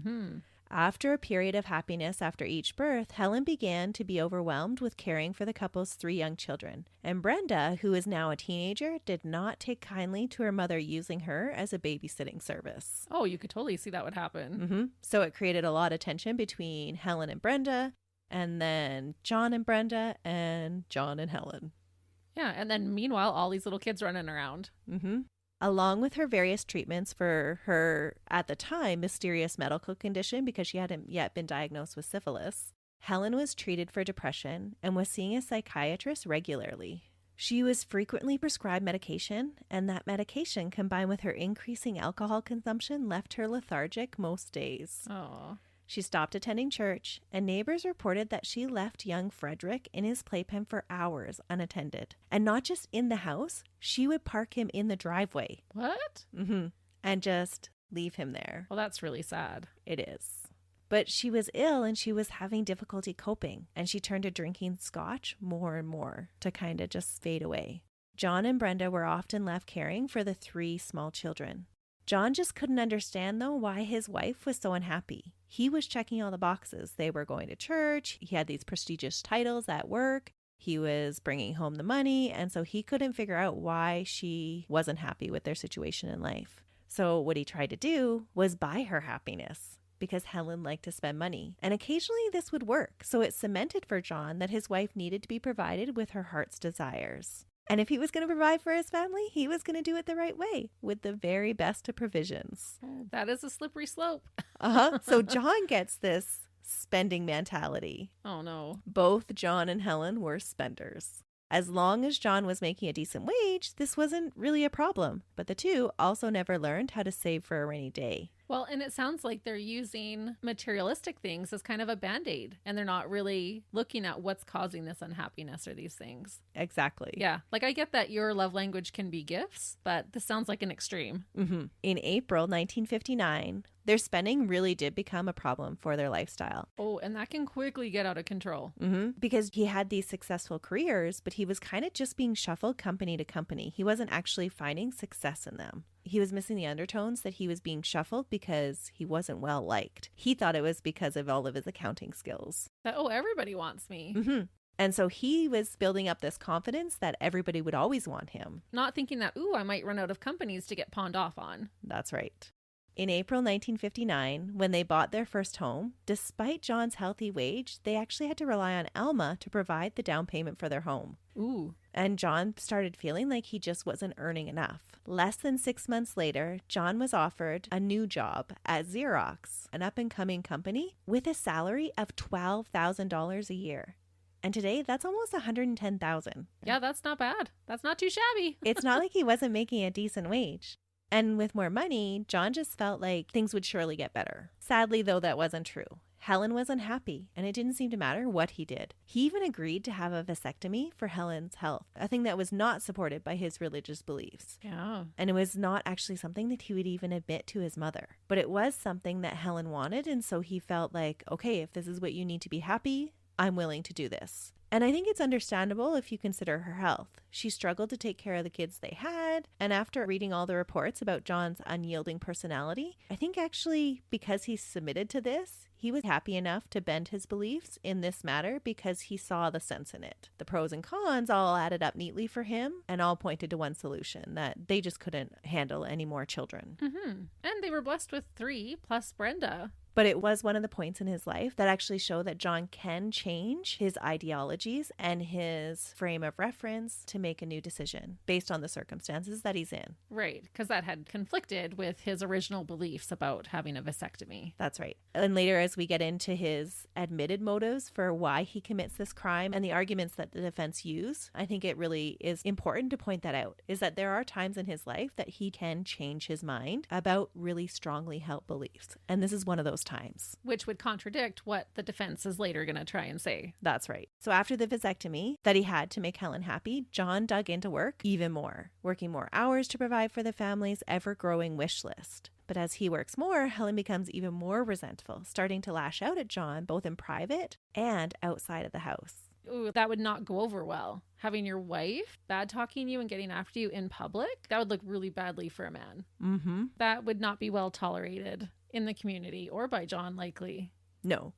After a period of happiness after each birth, Helen began to be overwhelmed with caring for the couple's 3 young children. And Brenda, who is now a teenager, did not take kindly to her mother using her as a babysitting service. Oh, you could totally see that would happen. So it created a lot of tension between Helen and Brenda, and then John and Brenda, and John and Helen. Yeah, and then meanwhile, all these little kids running around. Along with her various treatments for her, at the time, mysterious medical condition because she hadn't yet been diagnosed with syphilis, Helen was treated for depression and was seeing a psychiatrist regularly. She was frequently prescribed medication, and that medication, combined with her increasing alcohol consumption, left her lethargic most days. Oh. She stopped attending church, and neighbors reported that she left young Frederick in his playpen for hours unattended. And not just in the house, she would park him in the driveway. What? And just leave him there. Well, that's really sad. It is. But she was ill and she was having difficulty coping, and she turned to drinking scotch more and more to kind of just fade away. John and Brenda were often left caring for the 3 small children. John just couldn't understand, though, why his wife was so unhappy. He was checking all the boxes. They were going to church. He had these prestigious titles at work. He was bringing home the money. And so he couldn't figure out why she wasn't happy with their situation in life. So what he tried to do was buy her happiness, because Helen liked to spend money. And occasionally this would work. So it cemented for John that his wife needed to be provided with her heart's desires. And if he was going to provide for his family, he was going to do it the right way, with the very best of provisions. That is a slippery slope. So John gets this spending mentality. Oh, no. Both John and Helen were spenders. As long as John was making a decent wage, this wasn't really a problem. But the 2 also never learned how to save for a rainy day. Well, and it sounds like they're using materialistic things as kind of a Band-Aid, and they're not really looking at what's causing this unhappiness or these things. Exactly. Yeah. Like, I get that your love language can be gifts, but this sounds like an extreme. In April 1959, Their spending really did become a problem for their lifestyle. Oh, and that can quickly get out of control. Because he had these successful careers, but he was kind of just being shuffled company to company. He wasn't actually finding success in them. He was missing the undertones that he was being shuffled because he wasn't well liked. He thought it was because of all of his accounting skills. That, oh, everybody wants me. And so he was building up this confidence that everybody would always want him. Not thinking that, ooh, I might run out of companies to get pawned off on. That's right. In April 1959, when they bought their first home, despite John's healthy wage, they actually had to rely on Alma to provide the down payment for their home. Ooh. And John started feeling like he just wasn't earning enough. Less than 6 months later, John was offered a new job at Xerox, an up-and-coming company, with a salary of $12,000 a year. And today, that's almost $110,000. Yeah, that's not bad. That's not too shabby. It's not like he wasn't making a decent wage. And with more money, John just felt like things would surely get better. Sadly, though, that wasn't true. Helen was unhappy, and it didn't seem to matter what he did. He even agreed to have a vasectomy for Helen's health, a thing that was not supported by his religious beliefs. Yeah. And it was not actually something that he would even admit to his mother. But it was something that Helen wanted, and so he felt like, okay, if this is what you need to be happy, I'm willing to do this. And I think it's understandable if you consider her health. She struggled to take care of the kids they had. And after reading all the reports about John's unyielding personality, I think actually because he submitted to this, he was happy enough to bend his beliefs in this matter because he saw the sense in it. The pros and cons all added up neatly for him and all pointed to one solution, that they just couldn't handle any more children. And they were blessed with 3 plus Brenda. But it was one of the points in his life that actually show that John can change his ideologies and his frame of reference to make a new decision based on the circumstances that he's in. Right, because that had conflicted with his original beliefs about having a vasectomy. That's right. And later, as we get into his admitted motives for why he commits this crime and the arguments that the defense use, I think it really is important to point that out, is that there are times in his life that he can change his mind about really strongly held beliefs. And this is one of those times. Which would contradict what the defense is later going to try and say. That's right. So after the vasectomy that he had to make Helen happy, John dug into work even more, working more hours to provide for the family's ever-growing wish list. But as he works more, Helen becomes even more resentful, starting to lash out at John both in private and outside of the house. Ooh, that would not go over well. Having your wife bad talking you and getting after you in public, that would look really badly for a man. That would not be well tolerated in the community or by John, likely. No.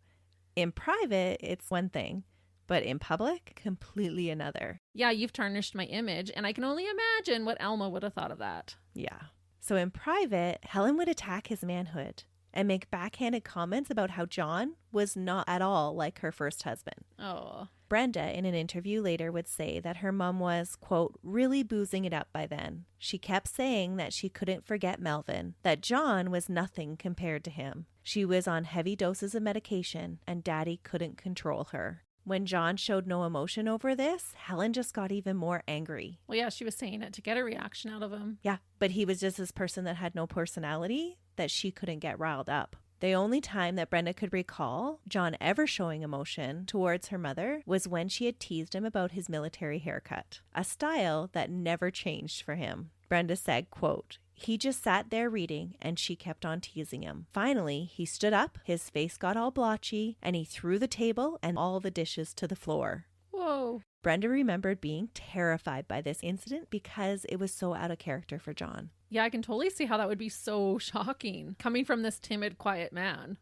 In private, it's one thing, but in public, completely another. Yeah, you've tarnished my image, and I can only imagine what Alma would have thought of that. Yeah. So in private, Helen would attack his manhood and make backhanded comments about how John was not at all like her first husband. Oh. Brenda, in an interview later, would say that her mom was, quote, really boozing it up by then. She kept saying that she couldn't forget Melvin, that John was nothing compared to him. She was on heavy doses of medication, and Daddy couldn't control her. When John showed no emotion over this, Helen just got even more angry. Well, yeah, she was saying it to get a reaction out of him. Yeah, but he was just this person that had no personality that she couldn't get riled up. The only time that Brenda could recall John ever showing emotion towards her mother was when she had teased him about his military haircut, a style that never changed for him. Brenda said, quote, he just sat there reading and she kept on teasing him. Finally, he stood up, his face got all blotchy, and he threw the table and all the dishes to the floor. Whoa. Brenda remembered being terrified by this incident because it was so out of character for John. Yeah, I can totally see how that would be so shocking coming from this timid, quiet man.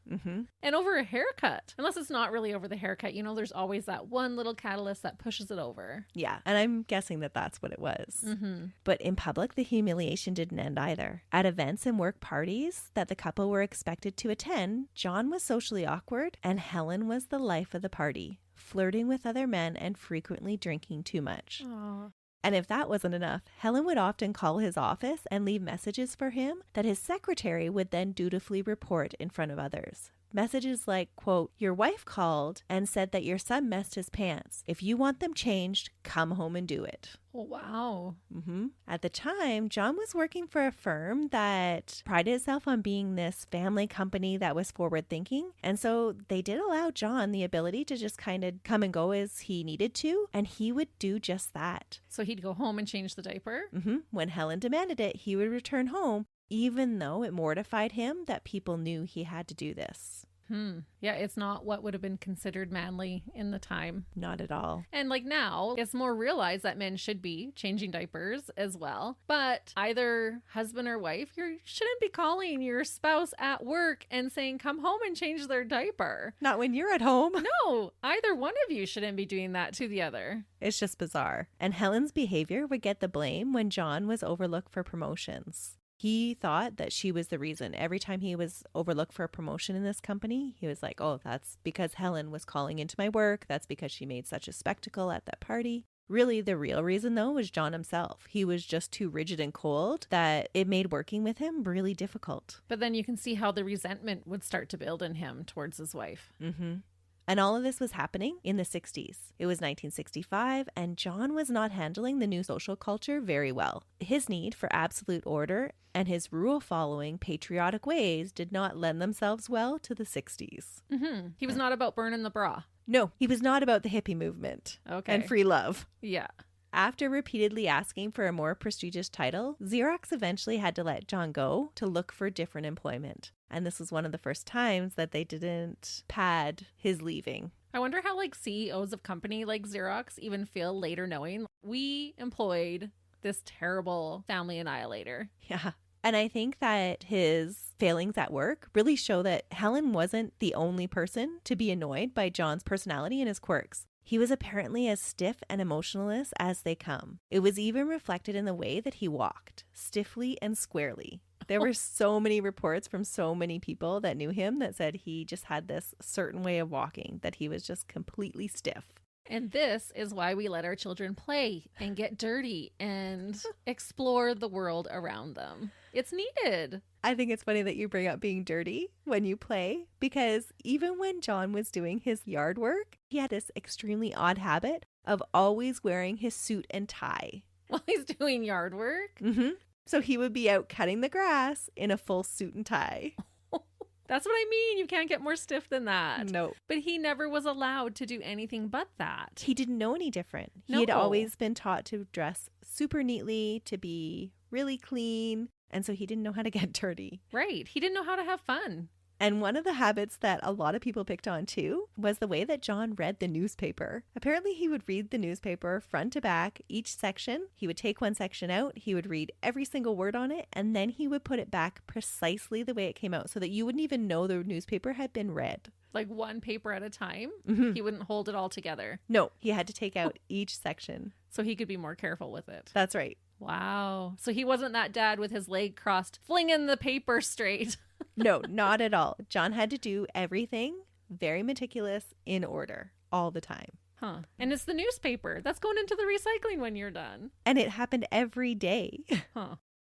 And over a haircut. Unless it's not really over the haircut. You know, there's always that one little catalyst that pushes it over. Yeah, and I'm guessing that that's what it was. But in public, the humiliation didn't end either. At events and work parties that the couple were expected to attend, John was socially awkward and Helen was the life of the party, flirting with other men and frequently drinking too much. Aww. And if that wasn't enough, Helen would often call his office and leave messages for him that his secretary would then dutifully report in front of others. Messages like, quote, your wife called and said that your son messed his pants. If you want them changed, come home and do it. Oh, wow. At the time, John was working for a firm that prided itself on being this family company that was forward thinking. And so they did allow John the ability to just kind of come and go as he needed to. And he would do just that. So he'd go home and change the diaper? When Helen demanded it, he would return home even though it mortified him that people knew he had to do this. Yeah, it's not what would have been considered manly in the time. Not at all. And like now, it's more realized that men should be changing diapers as well. But either husband or wife, you shouldn't be calling your spouse at work and saying, come home and change their diaper. Not when you're at home. No, either one of you shouldn't be doing that to the other. It's just bizarre. And Helen's behavior would get the blame when John was overlooked for promotions. He thought that she was the reason. Every time he was overlooked for a promotion in this company, he was like, oh, that's because Helen was calling into my work. That's because she made such a spectacle at that party. Really, the real reason, though, was John himself. He was just too rigid and cold that it made working with him really difficult. But then you can see how the resentment would start to build in him towards his wife. And all of this was happening in the 60s. It was 1965, and John was not handling the new social culture very well. His need for absolute order and his rule-following patriotic ways did not lend themselves well to the 60s. He was not about burning the bra. No, he was not about the hippie movement and free love. Yeah. After repeatedly asking for a more prestigious title, Xerox eventually had to let John go to look for different employment. And this was one of the first times that they didn't pad his leaving. I wonder how like CEOs of company like Xerox even feel later knowing we employed this terrible family annihilator. Yeah. And I think that his failings at work really show that Helen wasn't the only person to be annoyed by John's personality and his quirks. He was apparently as stiff and emotionless as they come. It was even reflected in the way that he walked, stiffly and squarely. There were so many reports from so many people that knew him that said he just had this certain way of walking, that he was just completely stiff. And this is why we let our children play and get dirty and explore the world around them. It's needed. I think it's funny that you bring up being dirty when you play, because even when John was doing his yard work, he had this extremely odd habit of always wearing his suit and tie. While he's doing yard work? So he would be out cutting the grass in a full suit and tie. That's what I mean. You can't get more stiff than that. No. But he never was allowed to do anything but that. He didn't know any different. He had always been taught to dress super neatly, to be really clean. And so he didn't know how to get dirty. Right. He didn't know how to have fun. And one of the habits that a lot of people picked on too was the way that John read the newspaper. Apparently he would read the newspaper front to back, each section. He would take one section out, he would read every single word on it, and then he would put it back precisely the way it came out so that you wouldn't even know the newspaper had been read. Like one paper at a time? He wouldn't hold it all together. No, he had to take out each section. So he could be more careful with it. That's right. Wow. So he wasn't that dad with his leg crossed, flinging the paper straight. No, not at all. John had to do everything very meticulous, in order, all the time. Huh. And it's the newspaper. That's going into the recycling when you're done. And it happened every day. Huh.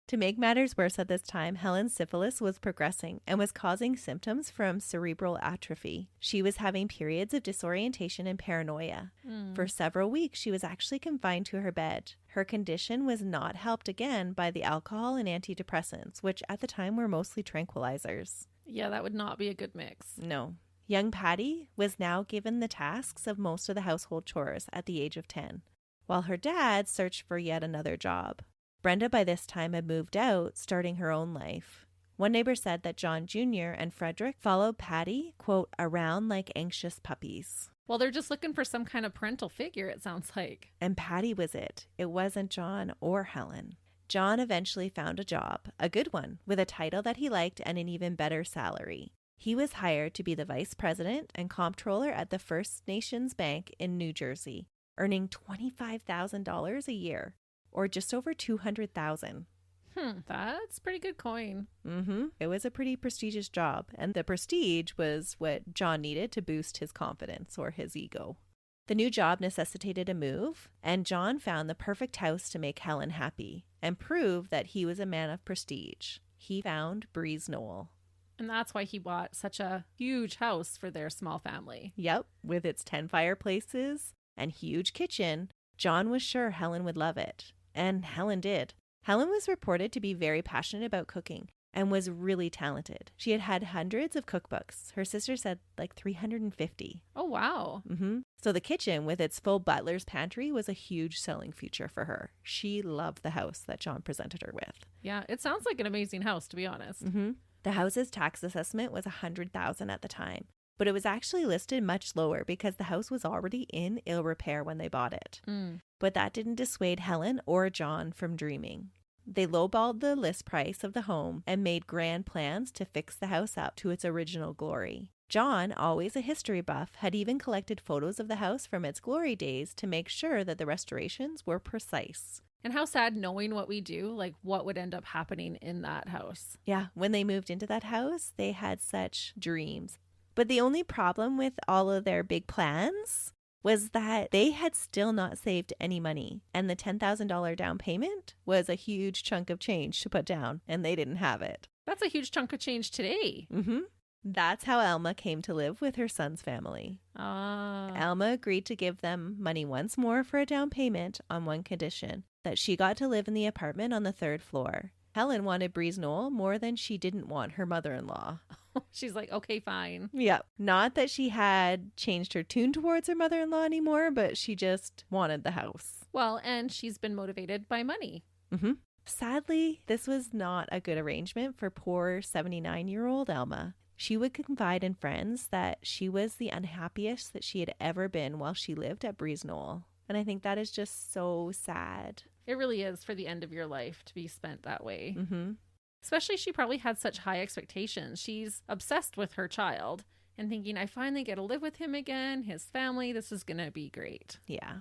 To make matters worse at this time, Helen's syphilis was progressing and was causing symptoms from cerebral atrophy. She was having periods of disorientation and paranoia. For several weeks, she was actually confined to her bed. Her condition was not helped again by the alcohol and antidepressants, which at the time were mostly tranquilizers. Yeah, that would not be a good mix. No. Young Patty was now given the tasks of most of the household chores at the age of 10, while her dad searched for yet another job. Brenda by this time had moved out, starting her own life. One neighbor said that John Jr. and Frederick followed Patty, quote, around like anxious puppies. Well, they're just looking for some kind of parental figure, it sounds like. And Patty was it. It wasn't John or Helen. John eventually found a job, a good one, with a title that he liked and an even better salary. He was hired to be the vice president and comptroller at the First Nations Bank in New Jersey, earning $25,000 a year. Or just over $200,000. That's pretty good coin. It was a pretty prestigious job, and the prestige was what John needed to boost his confidence or his ego. The new job necessitated a move, and John found the perfect house to make Helen happy and prove that he was a man of prestige. He found Breeze Knoll. And that's why he bought such a huge house for their small family. Yep, with its 10 fireplaces and huge kitchen, John was sure Helen would love it. And Helen did. Helen was reported to be very passionate about cooking, and was really talented. She had had hundreds of cookbooks. Her sister said like 350. Oh, wow. So the kitchen with its full butler's pantry was a huge selling feature for her. She loved the house that John presented her with. Yeah, it sounds like an amazing house, to be honest. The house's tax assessment was $100,000 at the time, but it was actually listed much lower because the house was already in ill repair when they bought it. But that didn't dissuade Helen or John from dreaming. They lowballed the list price of the home and made grand plans to fix the house up to its original glory. John, always a history buff, had even collected photos of the house from its glory days to make sure that the restorations were precise. And how sad knowing what we do, like what would end up happening in that house. Yeah, when they moved into that house, they had such dreams. But the only problem with all of their big plans was that they had still not saved any money. And the $10,000 down payment was a huge chunk of change to put down, and they didn't have it. That's a huge chunk of change today. That's how Alma came to live with her son's family. Alma agreed to give them money once more for a down payment on one condition, that she got to live in the apartment on the 3rd floor. Helen wanted Breeze Knoll more than she didn't want her mother-in-law. She's like, okay, fine. Yep. Not that she had changed her tune towards her mother-in-law anymore, but she just wanted the house. Well, and she's been motivated by money. Sadly, this was not a good arrangement for poor 79-year-old Alma. She would confide in friends that she was the unhappiest that she had ever been while she lived at Breeze Knoll. And I think that is just so sad. It really is for the end of your life to be spent that way. Especially she probably had such high expectations. She's obsessed with her child and thinking, I finally get to live with him again, his family, this is going to be great. Yeah.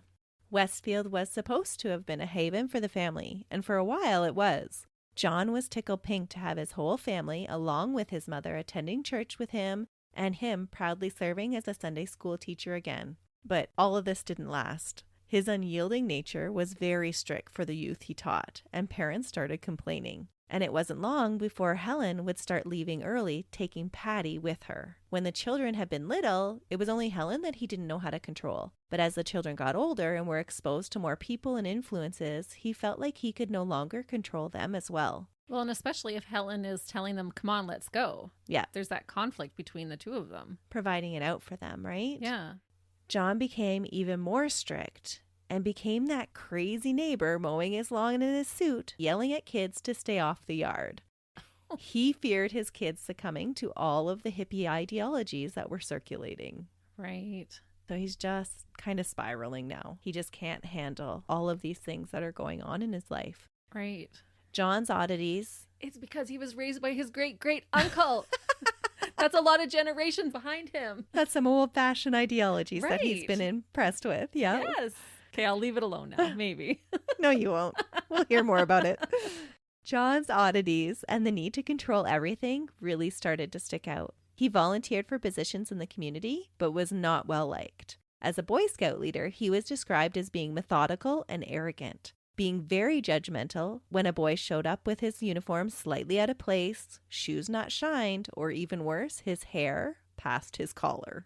Westfield was supposed to have been a haven for the family, and for a while it was. John was tickled pink to have his whole family, along with his mother, attending church with him, and him proudly serving as a Sunday school teacher again. But all of this didn't last. His unyielding nature was very strict for the youth he taught, and parents started complaining. And it wasn't long before Helen would start leaving early, taking Patty with her. When the children had been little, it was only Helen that he didn't know how to control. But as the children got older and were exposed to more people and influences, he felt like he could no longer control them as well. Well, and especially if Helen is telling them, come on, let's go. Yeah. There's that conflict between the two of them. Providing it out for them, right? Yeah. John became even more strict and became that crazy neighbor mowing his lawn in his suit, yelling at kids to stay off the yard. He feared his kids succumbing to all of the hippie ideologies that were circulating. Right. So he's just kind of spiraling now. He just can't handle all of these things that are going on in his life. Right. John's oddities. It's because he was raised by his great-great-uncle. That's a lot of generations behind him. That's some old-fashioned ideologies that he's been impressed with. Yeah. Yes. Okay, I'll leave it alone now, maybe. No, you won't. We'll hear more about it. John's oddities and the need to control everything really started to stick out. He volunteered for positions in the community, but was not well liked. As a Boy Scout leader, he was described as being methodical and arrogant, being very judgmental when a boy showed up with his uniform slightly out of place, shoes not shined, or even worse, his hair past his collar.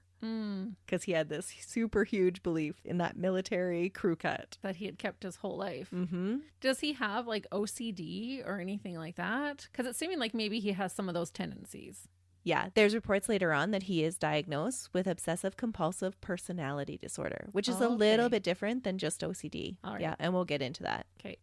Because he had this super huge belief in that military crew cut that he had kept his whole life. Does he have like OCD or anything like that? Because it's seeming like maybe he has some of those tendencies. Yeah, there's reports later on that he is diagnosed with obsessive compulsive personality disorder, which is a little bit different than just OCD. All right. Yeah, and we'll get into that. Okay.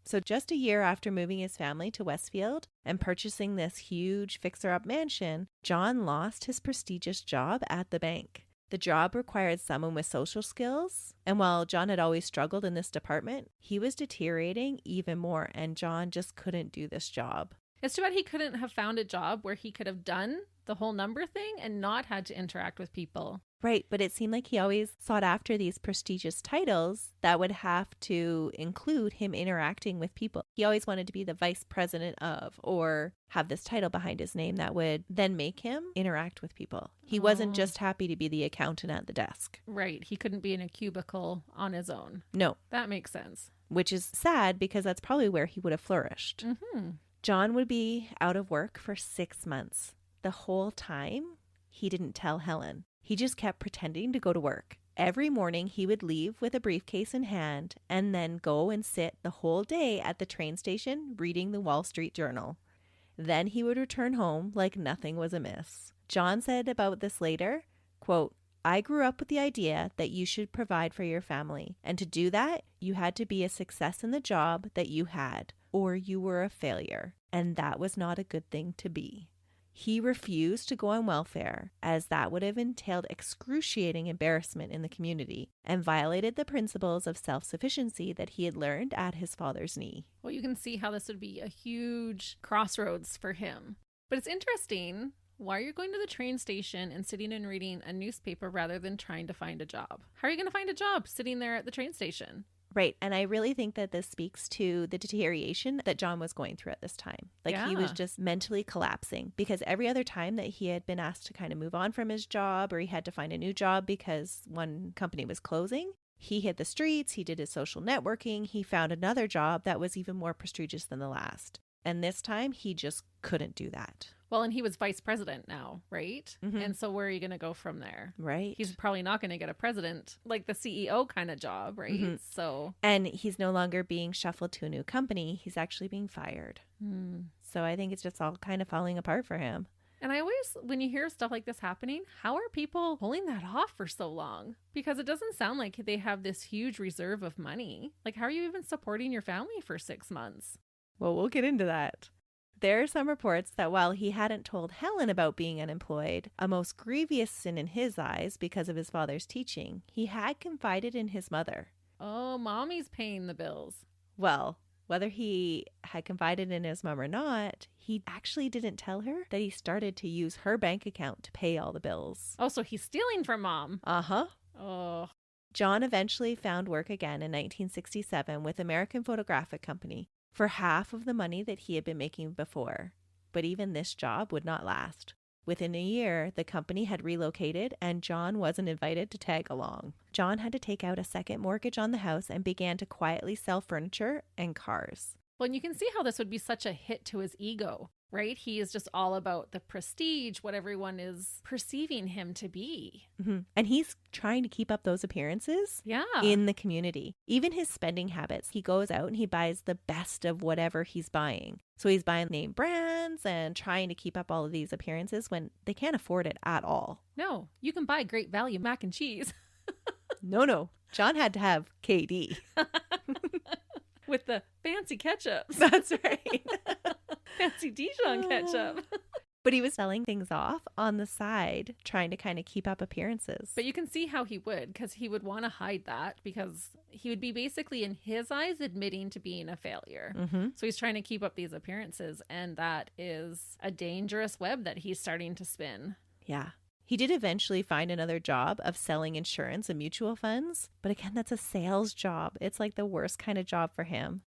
So just a year after moving his family to Westfield and purchasing this huge fixer-up mansion, John lost his prestigious job at the bank. The job required someone with social skills, and while John had always struggled in this department, he was deteriorating even more, and John just couldn't do this job. It's too bad he couldn't have found a job where he could have done the whole number thing and not had to interact with people. Right, but it seemed like he always sought after these prestigious titles that would have to include him interacting with people. He always wanted to be the vice president of, or have this title behind his name that would then make him interact with people. He wasn't just happy to be the accountant at the desk. Right, he couldn't be in a cubicle on his own. No. That makes sense. Which is sad because that's probably where he would have flourished. John would be out of work for 6 months. The whole time, he didn't tell Helen. He just kept pretending to go to work. Every morning, he would leave with a briefcase in hand and then go and sit the whole day at the train station reading the Wall Street Journal. Then he would return home like nothing was amiss. John said about this later, quote, I grew up with the idea that you should provide for your family, and to do that, you had to be a success in the job that you had, or you were a failure, and that was not a good thing to be. He refused to go on welfare, as that would have entailed excruciating embarrassment in the community and violated the principles of self-sufficiency that he had learned at his father's knee. Well, you can see how this would be a huge crossroads for him. But it's interesting. Why are you going to the train station and sitting and reading a newspaper rather than trying to find a job? How are you going to find a job sitting there at the train station? Right. And I really think that this speaks to the deterioration that John was going through at this time. He was just mentally collapsing, because every other time that he had been asked to kind of move on from his job, or he had to find a new job because one company was closing, he hit the streets, he did his social networking, he found another job that was even more prestigious than the last. And this time he just couldn't do that. Well, and he was vice president now, right? Mm-hmm. And so where are you going to go from there? Right. He's probably not going to get a president, like the CEO kind of job, right? Mm-hmm. So. And he's no longer being shuffled to a new company. He's actually being fired. So I think it's just all kind of falling apart for him. And I always, when you hear stuff like this happening, how are people pulling that off for so long? Because it doesn't sound like they have this huge reserve of money. Like, how are you even supporting your family for 6 months? Well, we'll get into that. There are some reports that while he hadn't told Helen about being unemployed, a most grievous sin in his eyes because of his father's teaching, he had confided in his mother. Oh, mommy's paying the bills. Well, whether he had confided in his mom or not, he actually didn't tell her that he started to use her bank account to pay all the bills. Oh, so he's stealing from mom. Uh-huh. Oh. John eventually found work again in 1967 with American Photographic Company for half of the money that he had been making before. But even this job would not last. Within a year, the company had relocated and John wasn't invited to tag along. John had to take out a second mortgage on the house and began to quietly sell furniture and cars. Well, and you can see how this would be such a hit to his ego, right? He is just all about the prestige, what everyone is perceiving him to be. Mm-hmm. And he's trying to keep up those appearances in the community. Even his spending habits. He goes out and he buys the best of whatever he's buying. So he's buying name brands and trying to keep up all of these appearances when they can't afford it at all. No, you can buy great value mac and cheese. No. John had to have KD. With the fancy ketchup. That's right. Fancy Dijon ketchup. But he was selling things off on the side, trying to kind of keep up appearances. But you can see how he would, because he would want to hide that, because he would be basically, in his eyes, admitting to being a failure. Mm-hmm. So he's trying to keep up these appearances, and that is a dangerous web that he's starting to spin. Yeah. He did eventually find another job of selling insurance and mutual funds. But again, that's a sales job. It's like the worst kind of job for him.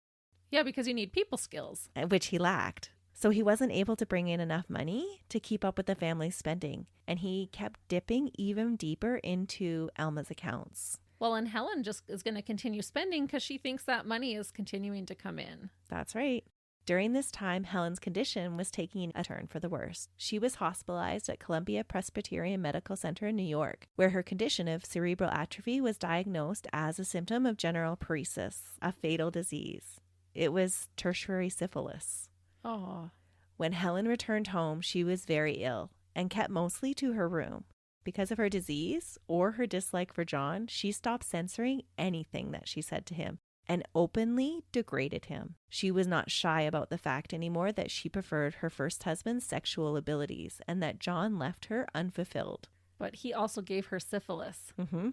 Yeah, because you need people skills. Which he lacked. So he wasn't able to bring in enough money to keep up with the family's spending. And he kept dipping even deeper into Alma's accounts. Well, and Helen just is going to continue spending because she thinks that money is continuing to come in. That's right. During this time, Helen's condition was taking a turn for the worse. She was hospitalized at Columbia Presbyterian Medical Center in New York, where her condition of cerebral atrophy was diagnosed as a symptom of general paresis, a fatal disease. It was tertiary syphilis. Oh. When Helen returned home, she was very ill and kept mostly to her room. Because of her disease or her dislike for John, she stopped censoring anything that she said to him and openly degraded him. She was not shy about the fact anymore that she preferred her first husband's sexual abilities and that John left her unfulfilled. But he also gave her syphilis. Mm-hmm.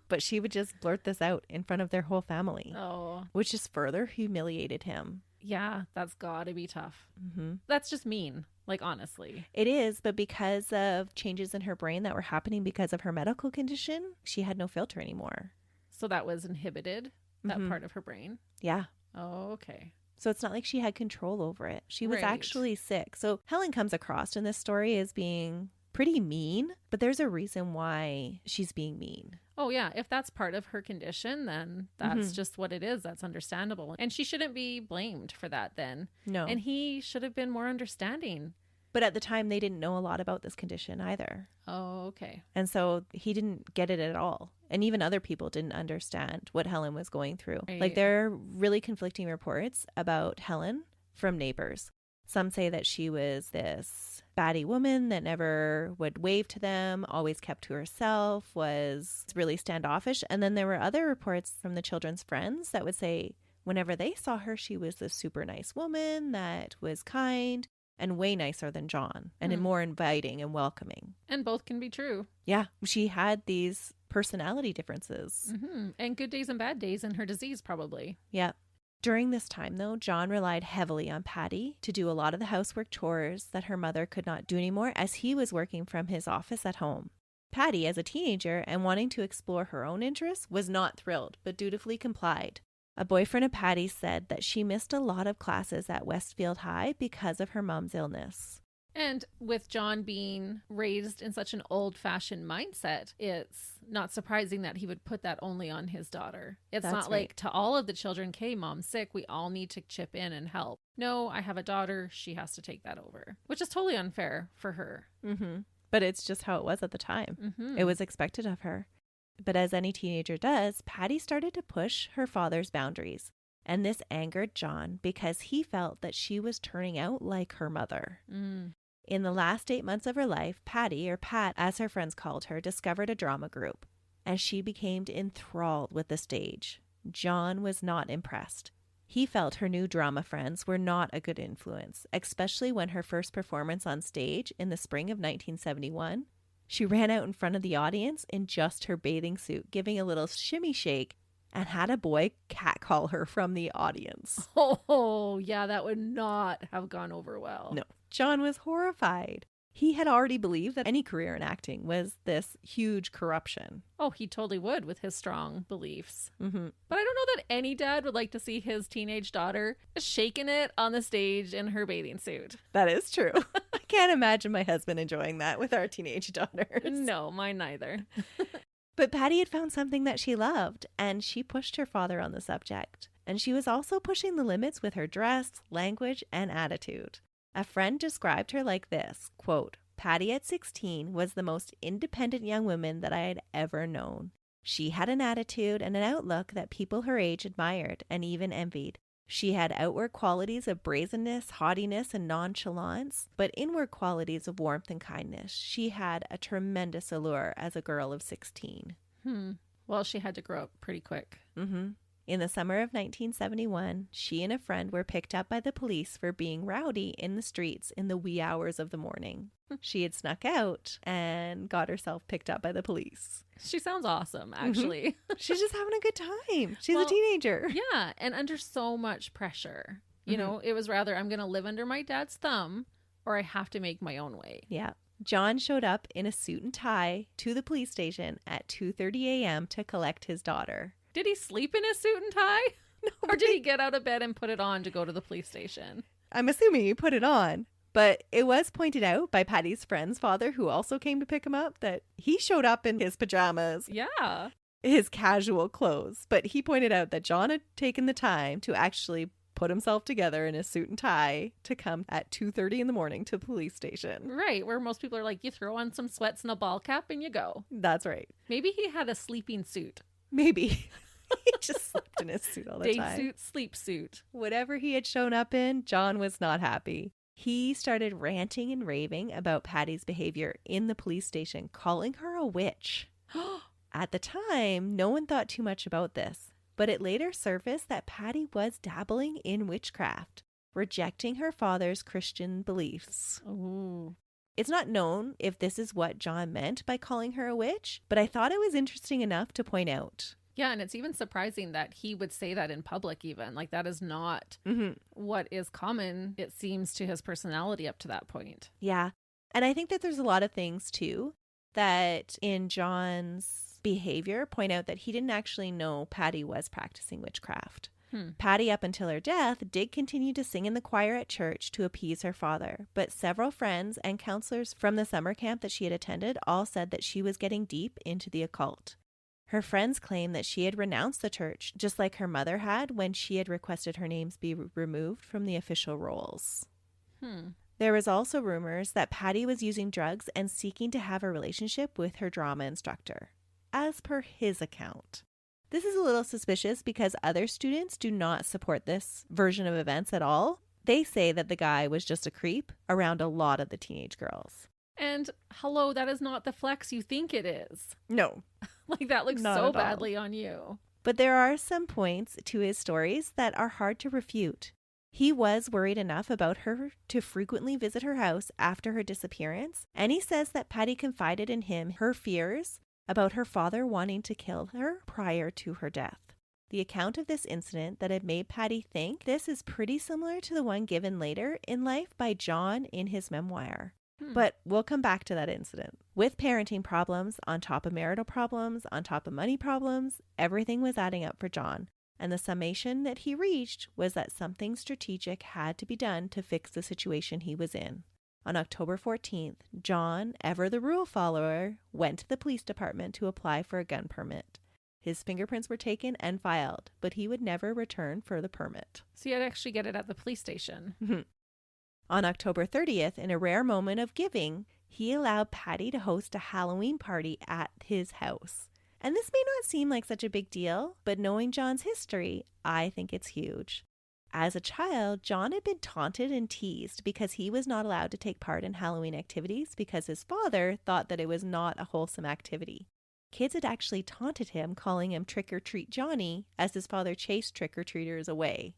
But she would just blurt this out in front of their whole family. Oh. Which just further humiliated him. Yeah, that's gotta be tough. Mm-hmm. That's just mean, like, honestly. It is, but because of changes in her brain that were happening because of her medical condition, she had no filter anymore. So that was inhibited, that part of her brain? Yeah. Oh, okay. So it's not like she had control over it. She was Right. actually sick. So Helen comes across in this story as being pretty mean, but there's a reason why she's being mean. Oh, yeah. If that's part of her condition, then that's just what it is. That's understandable. And she shouldn't be blamed for that then. No. And he should have been more understanding. But at the time, they didn't know a lot about this condition either. Oh, okay. And so he didn't get it at all. And even other people didn't understand what Helen was going through. Right. Like, there are really conflicting reports about Helen from neighbors. Some say that she was this batty woman that never would wave to them, always kept to herself, was really standoffish. And then there were other reports from the children's friends that would say whenever they saw her, she was this super nice woman that was kind and way nicer than John and more inviting and welcoming. And both can be true. Yeah, she had these personality differences. And good days and bad days in her disease, probably. Yeah. During this time, though, John relied heavily on Patty to do a lot of the housework chores that her mother could not do anymore as he was working from his office at home. Patty, as a teenager and wanting to explore her own interests, was not thrilled, but dutifully complied. A boyfriend of Patty's said that she missed a lot of classes at Westfield High because of her mom's illness. And with John being raised in such an old-fashioned mindset, it's not surprising that he would put that only on his daughter. It's That's not right. like to all of the children, okay, mom's sick, we all need to chip in and help. No, I have a daughter, she has to take that over, which is totally unfair for her. But it's just how it was at the time. It was expected of her. But as any teenager does, Patty started to push her father's boundaries. And this angered John because he felt that she was turning out like her mother. In the last 8 months of her life, Patty, or Pat as her friends called her, discovered a drama group, and she became enthralled with the stage. John was not impressed. He felt her new drama friends were not a good influence, especially when her first performance on stage in the spring of 1971, she ran out in front of the audience in just her bathing suit, giving a little shimmy shake, and had a boy catcall her from the audience. Oh, yeah, that would not have gone over well. No. John was horrified. He had already believed that any career in acting was this huge corruption. Oh, he totally would with his strong beliefs. Mm-hmm. But I don't know that any dad would like to see his teenage daughter shaking it on the stage in her bathing suit. That is true. I can't imagine my husband enjoying that with our teenage daughters. No, mine neither. But Patty had found something that she loved, and she pushed her father on the subject. And she was also pushing the limits with her dress, language, and attitude. A friend described her like this, quote, Patty at 16 was the most independent young woman that I had ever known. She had an attitude and an outlook that people her age admired and even envied. She had outward qualities of brazenness, haughtiness, and nonchalance, but inward qualities of warmth and kindness. She had a tremendous allure as a girl of 16. Well, she had to grow up pretty quick. In the summer of 1971, she and a friend were picked up by the police for being rowdy in the streets in the wee hours of the morning. She had snuck out and got herself picked up by the police. She sounds awesome, actually. She's just having a good time. She's a teenager. Yeah, and under so much pressure. You know, it was rather, I'm going to live under my dad's thumb or I have to make my own way. Yeah. John showed up in a suit and tie to the police station at 2:30 a.m. to collect his daughter. Did he sleep in his suit and tie? No, or did he get out of bed and put it on to go to the police station? I'm assuming he put it on. But it was pointed out by Patty's friend's father, who also came to pick him up, that he showed up in his pajamas. Yeah. His casual clothes. But he pointed out that John had taken the time to actually put himself together in a suit and tie to come at 2:30 in the morning to the police station. Right, where most people are like, you throw on some sweats and a ball cap and you go. That's right. Maybe he had a sleeping suit. Maybe. He just slept in his suit all the time. Day suit, sleep suit. Whatever he had shown up in, John was not happy. He started ranting and raving about Patty's behavior in the police station, calling her a witch. At the time, no one thought too much about this, but it later surfaced that Patty was dabbling in witchcraft, rejecting her father's Christian beliefs. Ooh. It's not known if this is what John meant by calling her a witch, but I thought it was interesting enough to point out. Yeah, and it's even surprising that he would say that in public even. Like, that is not what is common, it seems, to his personality up to that point. Yeah. And I think that there's a lot of things, too, that in John's behavior point out that he didn't actually know Patty was practicing witchcraft. Patty, up until her death, did continue to sing in the choir at church to appease her father, but several friends and counselors from the summer camp that she had attended all said that she was getting deep into the occult. Her friends claim that she had renounced the church, just like her mother had when she had requested her names be removed from the official rolls. There was also rumors that Patty was using drugs and seeking to have a relationship with her drama instructor, as per his account. This is a little suspicious because other students do not support this version of events at all. They say that the guy was just a creep around a lot of the teenage girls. And hello, that is not the flex you think it is. No. Like, that looks Not so at all. badly on you. But there are some points to his stories that are hard to refute. He was worried enough about her to frequently visit her house after her disappearance, and he says that Patty confided in him her fears about her father wanting to kill her prior to her death. The account of this incident that had made Patty think this is pretty similar to the one given later in life by John in his memoir. But we'll come back to that incident. With parenting problems, on top of marital problems, on top of money problems, everything was adding up for John. And the summation that he reached was that something strategic had to be done to fix the situation he was in. On October 14th, John, ever the rule follower, went to the police department to apply for a gun permit. His fingerprints were taken and filed, but he would never return for the permit. So you had to actually get it at the police station. On October 30th, in a rare moment of giving, he allowed Patty to host a Halloween party at his house. And this may not seem like such a big deal, but knowing John's history, I think it's huge. As a child, John had been taunted and teased because he was not allowed to take part in Halloween activities because his father thought that it was not a wholesome activity. Kids had actually taunted him, calling him Trick-or-Treat Johnny, as his father chased trick-or-treaters away.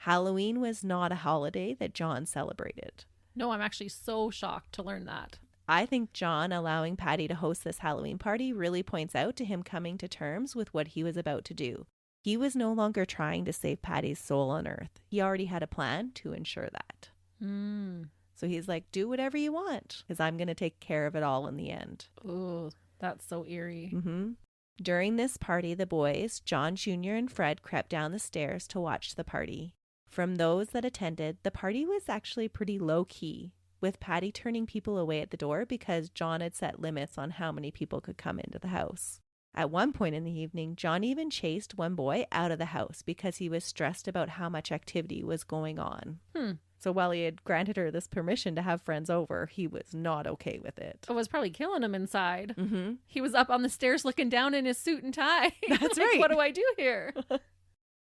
Halloween was not a holiday that John celebrated. No, I'm actually so shocked to learn that. I think John allowing Patty to host this Halloween party really points out to him coming to terms with what he was about to do. He was no longer trying to save Patty's soul on earth. He already had a plan to ensure that. So he's like, do whatever you want, because I'm going to take care of it all in the end. Oh, that's so eerie. During this party, the boys, John Jr. and Fred, crept down the stairs to watch the party. From those that attended, the party was actually pretty low-key, with Patty turning people away at the door because John had set limits on how many people could come into the house. At one point in the evening, John even chased one boy out of the house because he was stressed about how much activity was going on. So while he had granted her this permission to have friends over, he was not okay with it. It was probably killing him inside. He was up on the stairs looking down in his suit and tie. That's like, right. What do I do here?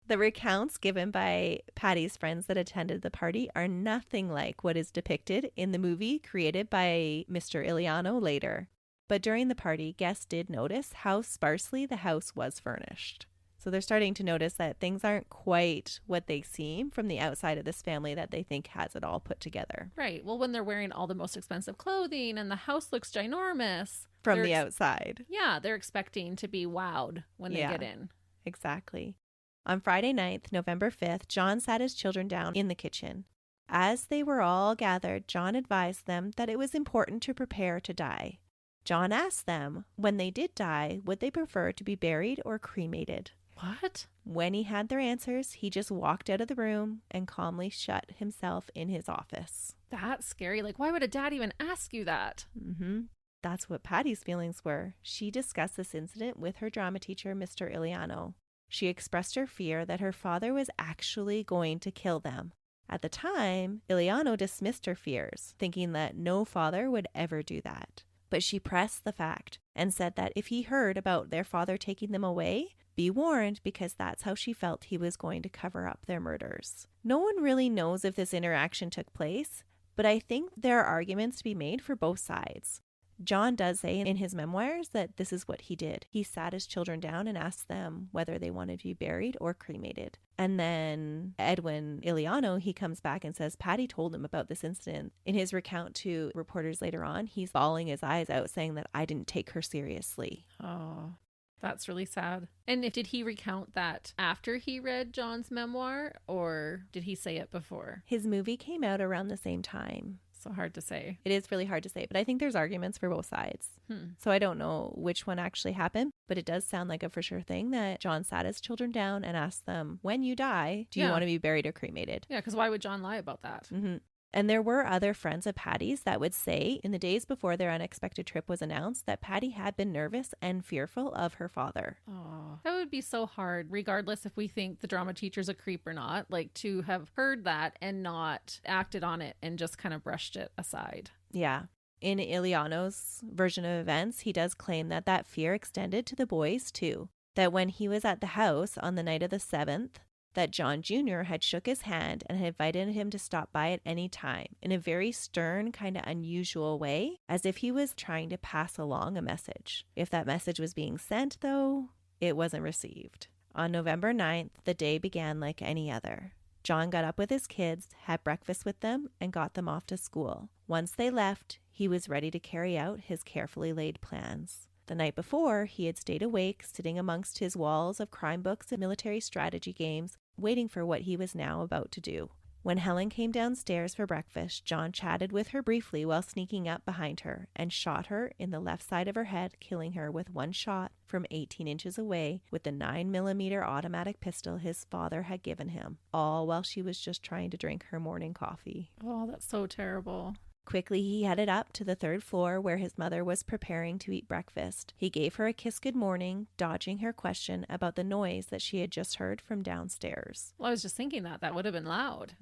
The recounts given by Patty's friends that attended the party are nothing like what is depicted in the movie created by Mr. Iliano later. But during the party, guests did notice how sparsely the house was furnished. So they're starting to notice that things aren't quite what they seem from the outside of this family that they think has it all put together. Right. Well, when they're wearing all the most expensive clothing and the house looks ginormous. From the outside. Yeah, they're expecting to be wowed when they get in. Exactly. On Friday night, November 5th, John sat his children down in the kitchen. As they were all gathered, John advised them that it was important to prepare to die. John asked them, when they did die, would they prefer to be buried or cremated? What? When he had their answers, he just walked out of the room and calmly shut himself in his office. That's scary. Like, why would a dad even ask you that? That's what Patty's feelings were. She discussed this incident with her drama teacher, Mr. Iliano. She expressed her fear that her father was actually going to kill them. At the time, Iliano dismissed her fears, thinking that no father would ever do that. But she pressed the fact and said that if he heard about their father taking them away, be warned, because that's how she felt he was going to cover up their murders. No one really knows if this interaction took place, but I think there are arguments to be made for both sides. John does say in his memoirs that this is what he did. He sat his children down and asked them whether they wanted to be buried or cremated. And then Edwin Iliano, he comes back and says Patty told him about this incident. In his recount to reporters later on, he's bawling his eyes out saying that I didn't take her seriously. Oh, that's really sad. And did he recount that after he read John's memoir, or did he say it before? His movie came out around the same time. So hard to say. It is really hard to say, but I think there's arguments for both sides. So I don't know which one actually happened, but it does sound like a for sure thing that John sat his children down and asked them, when you die, do you want to be buried or cremated? Yeah, because why would John lie about that? And there were other friends of Patty's that would say in the days before their unexpected trip was announced that Patty had been nervous and fearful of her father. Oh, that would be so hard, regardless if we think the drama teacher's a creep or not, like to have heard that and not acted on it and just kind of brushed it aside. Yeah. In Iliano's version of events, he does claim that that fear extended to the boys too. That when he was at the house on the night of the 7th, that John Jr. had shook his hand and had invited him to stop by at any time in a very stern, kind of unusual way, as if he was trying to pass along a message. If that message was being sent, though, it wasn't received. On November 9th, the day began like any other. John got up with his kids, had breakfast with them, and got them off to school. Once they left, he was ready to carry out his carefully laid plans. The night before, he had stayed awake, sitting amongst his walls of crime books and military strategy games, waiting for what he was now about to do. When Helen came downstairs for breakfast, John chatted with her briefly while sneaking up behind her and shot her in the left side of her head, killing her with one shot from 18 inches away with the 9mm automatic pistol his father had given him, all while she was just trying to drink her morning coffee. Oh, that's so terrible. Quickly, he headed up to the 3rd floor where his mother was preparing to eat breakfast. He gave her a kiss good morning, dodging her question about the noise that she had just heard from downstairs. Well, I was just thinking that would have been loud.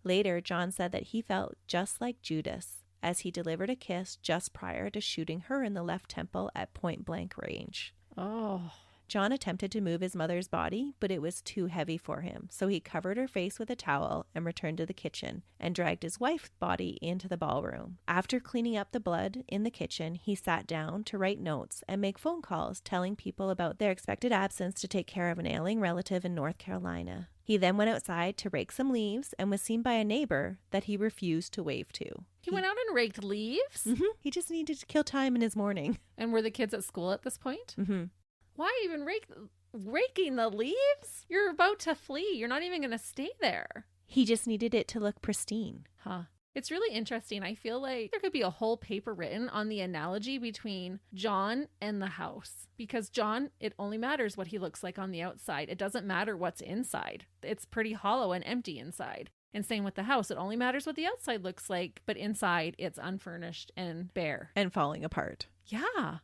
Later, John said that he felt just like Judas as he delivered a kiss just prior to shooting her in the left temple at point-blank range. Oh. John attempted to move his mother's body, but it was too heavy for him, so he covered her face with a towel and returned to the kitchen and dragged his wife's body into the ballroom. After cleaning up the blood in the kitchen, he sat down to write notes and make phone calls telling people about their expected absence to take care of an ailing relative in North Carolina. He then went outside to rake some leaves and was seen by a neighbor that he refused to wave to. He went out and raked leaves? He just needed to kill time in his morning. And were the kids at school at this point? Mm-hmm. Why even raking the leaves? You're about to flee. You're not even going to stay there. He just needed it to look pristine. Huh. It's really interesting. I feel like there could be a whole paper written on the analogy between John and the house. Because John, it only matters what he looks like on the outside. It doesn't matter what's inside. It's pretty hollow and empty inside. And same with the house. It only matters what the outside looks like, but inside it's unfurnished and bare. And falling apart. Yeah.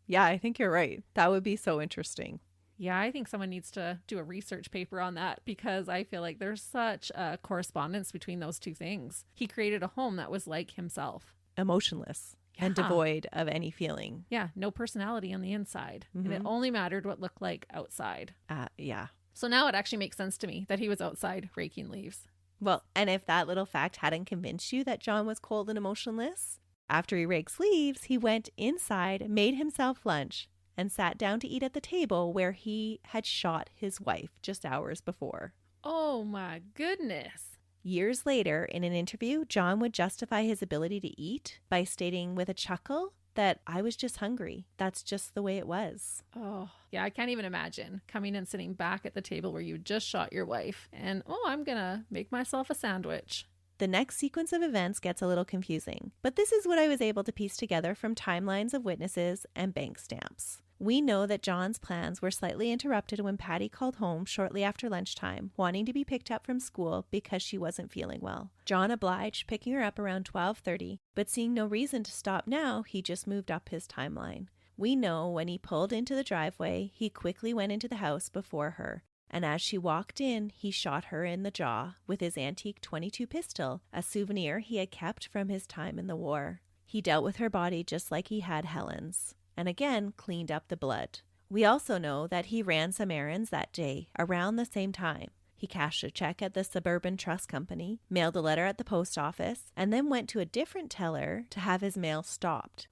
Yeah, I think you're right. That would be so interesting. Yeah, I think someone needs to do a research paper on that because I feel like there's such a correspondence between those two things. He created a home that was like himself. Emotionless and devoid of any feeling. Yeah, no personality on the inside. And it only mattered what looked like outside. Yeah. So now it actually makes sense to me that he was outside raking leaves. Well, and if that little fact hadn't convinced you that John was cold and emotionless, after he raked leaves, he went inside, made himself lunch, and sat down to eat at the table where he had shot his wife just hours before. Oh my goodness. Years later, in an interview, John would justify his ability to eat by stating with a chuckle that I was just hungry. That's just the way it was. Oh, yeah, I can't even imagine coming and sitting back at the table where you just shot your wife and, I'm going to make myself a sandwich. The next sequence of events gets a little confusing, but this is what I was able to piece together from timelines of witnesses and bank stamps. We know that John's plans were slightly interrupted when Patty called home shortly after lunchtime, wanting to be picked up from school because she wasn't feeling well. John obliged, picking her up around 12:30, but seeing no reason to stop now, he just moved up his timeline. We know when he pulled into the driveway, he quickly went into the house before her, and as she walked in, he shot her in the jaw with his antique .22 pistol, a souvenir he had kept from his time in the war. He dealt with her body just like he had Helen's, and again cleaned up the blood. We also know that he ran some errands that day around the same time. He cashed a check at the Suburban Trust Company, mailed a letter at the post office, and then went to a different teller to have his mail stopped.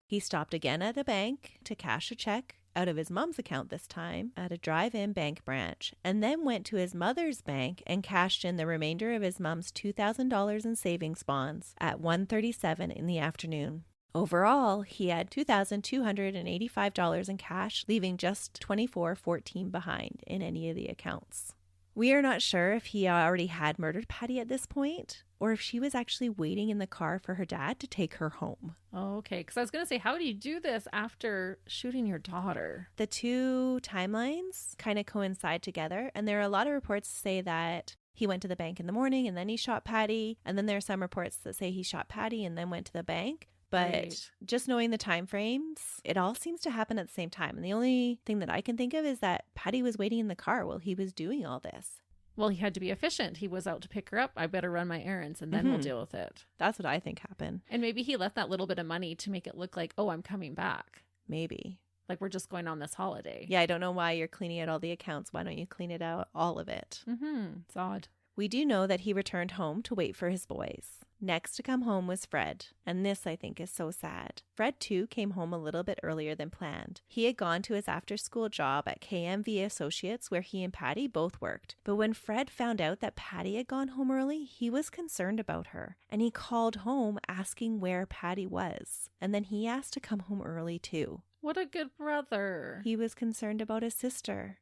He stopped again at a bank to cash a check, out of his mom's account this time, at a drive-in bank branch, and then went to his mother's bank and cashed in the remainder of his mom's $2,000 in savings bonds at 1:37 in the afternoon. Overall, he had $2,285 in cash, leaving just $2,414 behind in any of the accounts. We are not sure if he already had murdered Patty at this point, or if she was actually waiting in the car for her dad to take her home. Oh, okay, because I was going to say, how do you do this after shooting your daughter? The two timelines kind of coincide together, and there are a lot of reports that say that he went to the bank in the morning and then he shot Patty, and then there are some reports that say he shot Patty and then went to the bank. But just knowing the time frames, it all seems to happen at the same time. And the only thing that I can think of is that Patty was waiting in the car while he was doing all this. Well, he had to be efficient. He was out to pick her up. I better run my errands and then we'll deal with it. That's what I think happened. And maybe he left that little bit of money to make it look like, I'm coming back. Maybe. Like we're just going on this holiday. Yeah, I don't know why you're cleaning out all the accounts. Why don't you clean it out, all of it? It's odd. We do know that he returned home to wait for his boys. Next to come home was Fred, and this I think is so sad. Fred too came home a little bit earlier than planned. He had gone to his after-school job at KMV Associates where he and Patty both worked. But when Fred found out that Patty had gone home early, he was concerned about her, and he called home asking where Patty was. And then he asked to come home early too. What a good brother. He was concerned about his sister.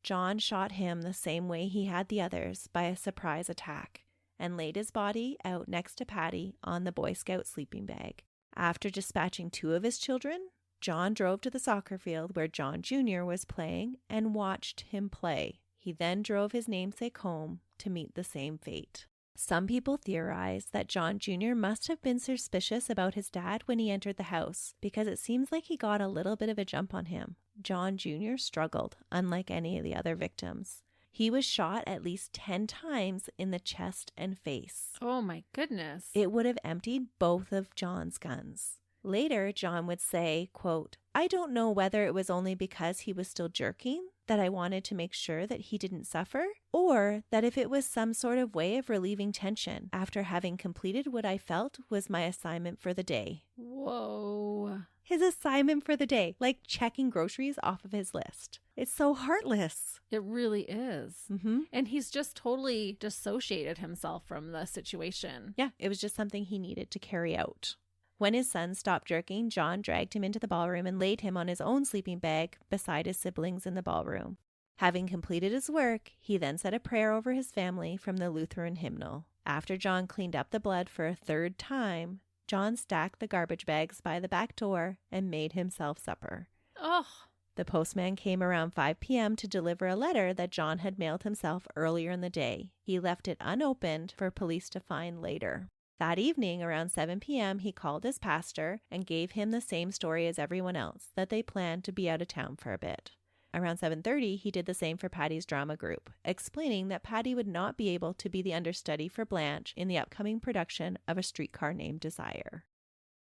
John shot him the same way he had the others, by a surprise attack, and laid his body out next to Patty on the Boy Scout sleeping bag. After dispatching 2 of his children, John drove to the soccer field where John Jr. was playing and watched him play. He then drove his namesake home to meet the same fate. Some people theorize that John Jr. must have been suspicious about his dad when he entered the house, because it seems like he got a little bit of a jump on him. John Jr. struggled, unlike any of the other victims. He was shot at least 10 times in the chest and face. Oh my goodness. It would have emptied both of John's guns. Later, John would say, quote, "I don't know whether it was only because he was still jerking that I wanted to make sure that he didn't suffer, or that if it was some sort of way of relieving tension after having completed what I felt was my assignment for the day." Whoa. His assignment for the day, like checking groceries off of his list. It's so heartless. It really is. Mm-hmm. And he's just totally dissociated himself from the situation. Yeah, it was just something he needed to carry out. When his son stopped jerking, John dragged him into the ballroom and laid him on his own sleeping bag beside his siblings in the ballroom. Having completed his work, he then said a prayer over his family from the Lutheran hymnal. After John cleaned up the blood for a 3rd time, John stacked the garbage bags by the back door and made himself supper. Oh. The postman came around 5 p.m. to deliver a letter that John had mailed himself earlier in the day. He left it unopened for police to find later. That evening, around 7 p.m., he called his pastor and gave him the same story as everyone else, that they planned to be out of town for a bit. Around 7:30, he did the same for Patty's drama group, explaining that Patty would not be able to be the understudy for Blanche in the upcoming production of A Streetcar Named Desire.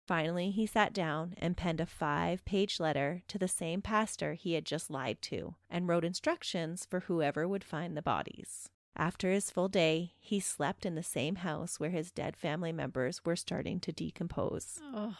Finally, he sat down and penned a 5-page letter to the same pastor he had just lied to, and wrote instructions for whoever would find the bodies. After his full day, he slept in the same house where his dead family members were starting to decompose. Oh.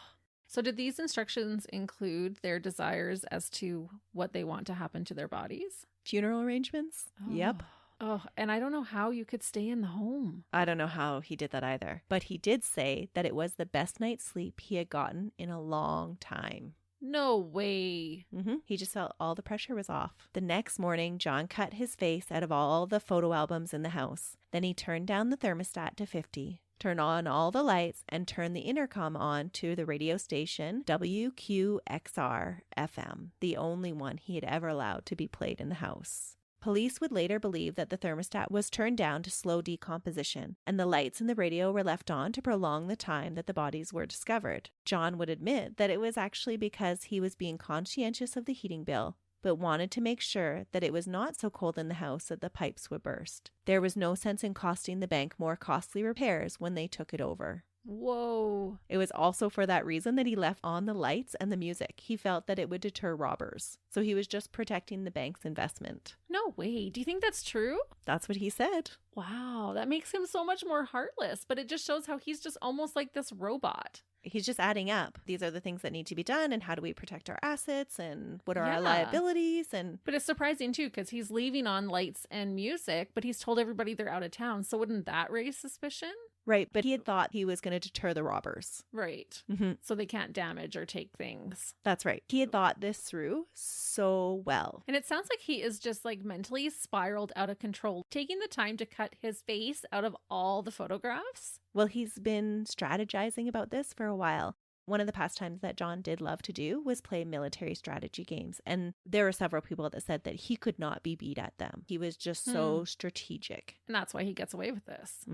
So did these instructions include their desires as to what they want to happen to their bodies? Funeral arrangements? Oh. Yep. Oh, and I don't know how you could stay in the home. I don't know how he did that either. But he did say that it was the best night's sleep he had gotten in a long time. No way. He just felt all the pressure was off. The next morning, John cut his face out of all the photo albums in the house. Then he turned down the thermostat to 50, turned on all the lights, and turned the intercom on to the radio station WQXR FM, the only one he had ever allowed to be played in the house. Police would later believe that the thermostat was turned down to slow decomposition, and the lights in the radio were left on to prolong the time that the bodies were discovered. John would admit that it was actually because he was being conscientious of the heating bill, but wanted to make sure that it was not so cold in the house that the pipes would burst. There was no sense in costing the bank more costly repairs when they took it over. Whoa. It was also for that reason that he left on the lights and the music. He felt that it would deter robbers. So he was just protecting the bank's investment. No way. Do you think that's true? That's what he said. Wow, that makes him so much more heartless, but it just shows how he's just almost like this robot. He's just adding up. These are the things that need to be done, and how do we protect our assets, and what are Yeah. our liabilities, But it's surprising too, because he's leaving on lights and music, but he's told everybody they're out of town. So wouldn't that raise suspicion? Right, but he had thought he was going to deter the robbers. Right. So they can't damage or take things. That's right. He had thought this through so well. And it sounds like he is just like mentally spiraled out of control, taking the time to cut his face out of all the photographs. Well, he's been strategizing about this for a while. One of the pastimes that John did love to do was play military strategy games. And there were several people that said that he could not be beat at them. He was just so strategic. And that's why he gets away with this.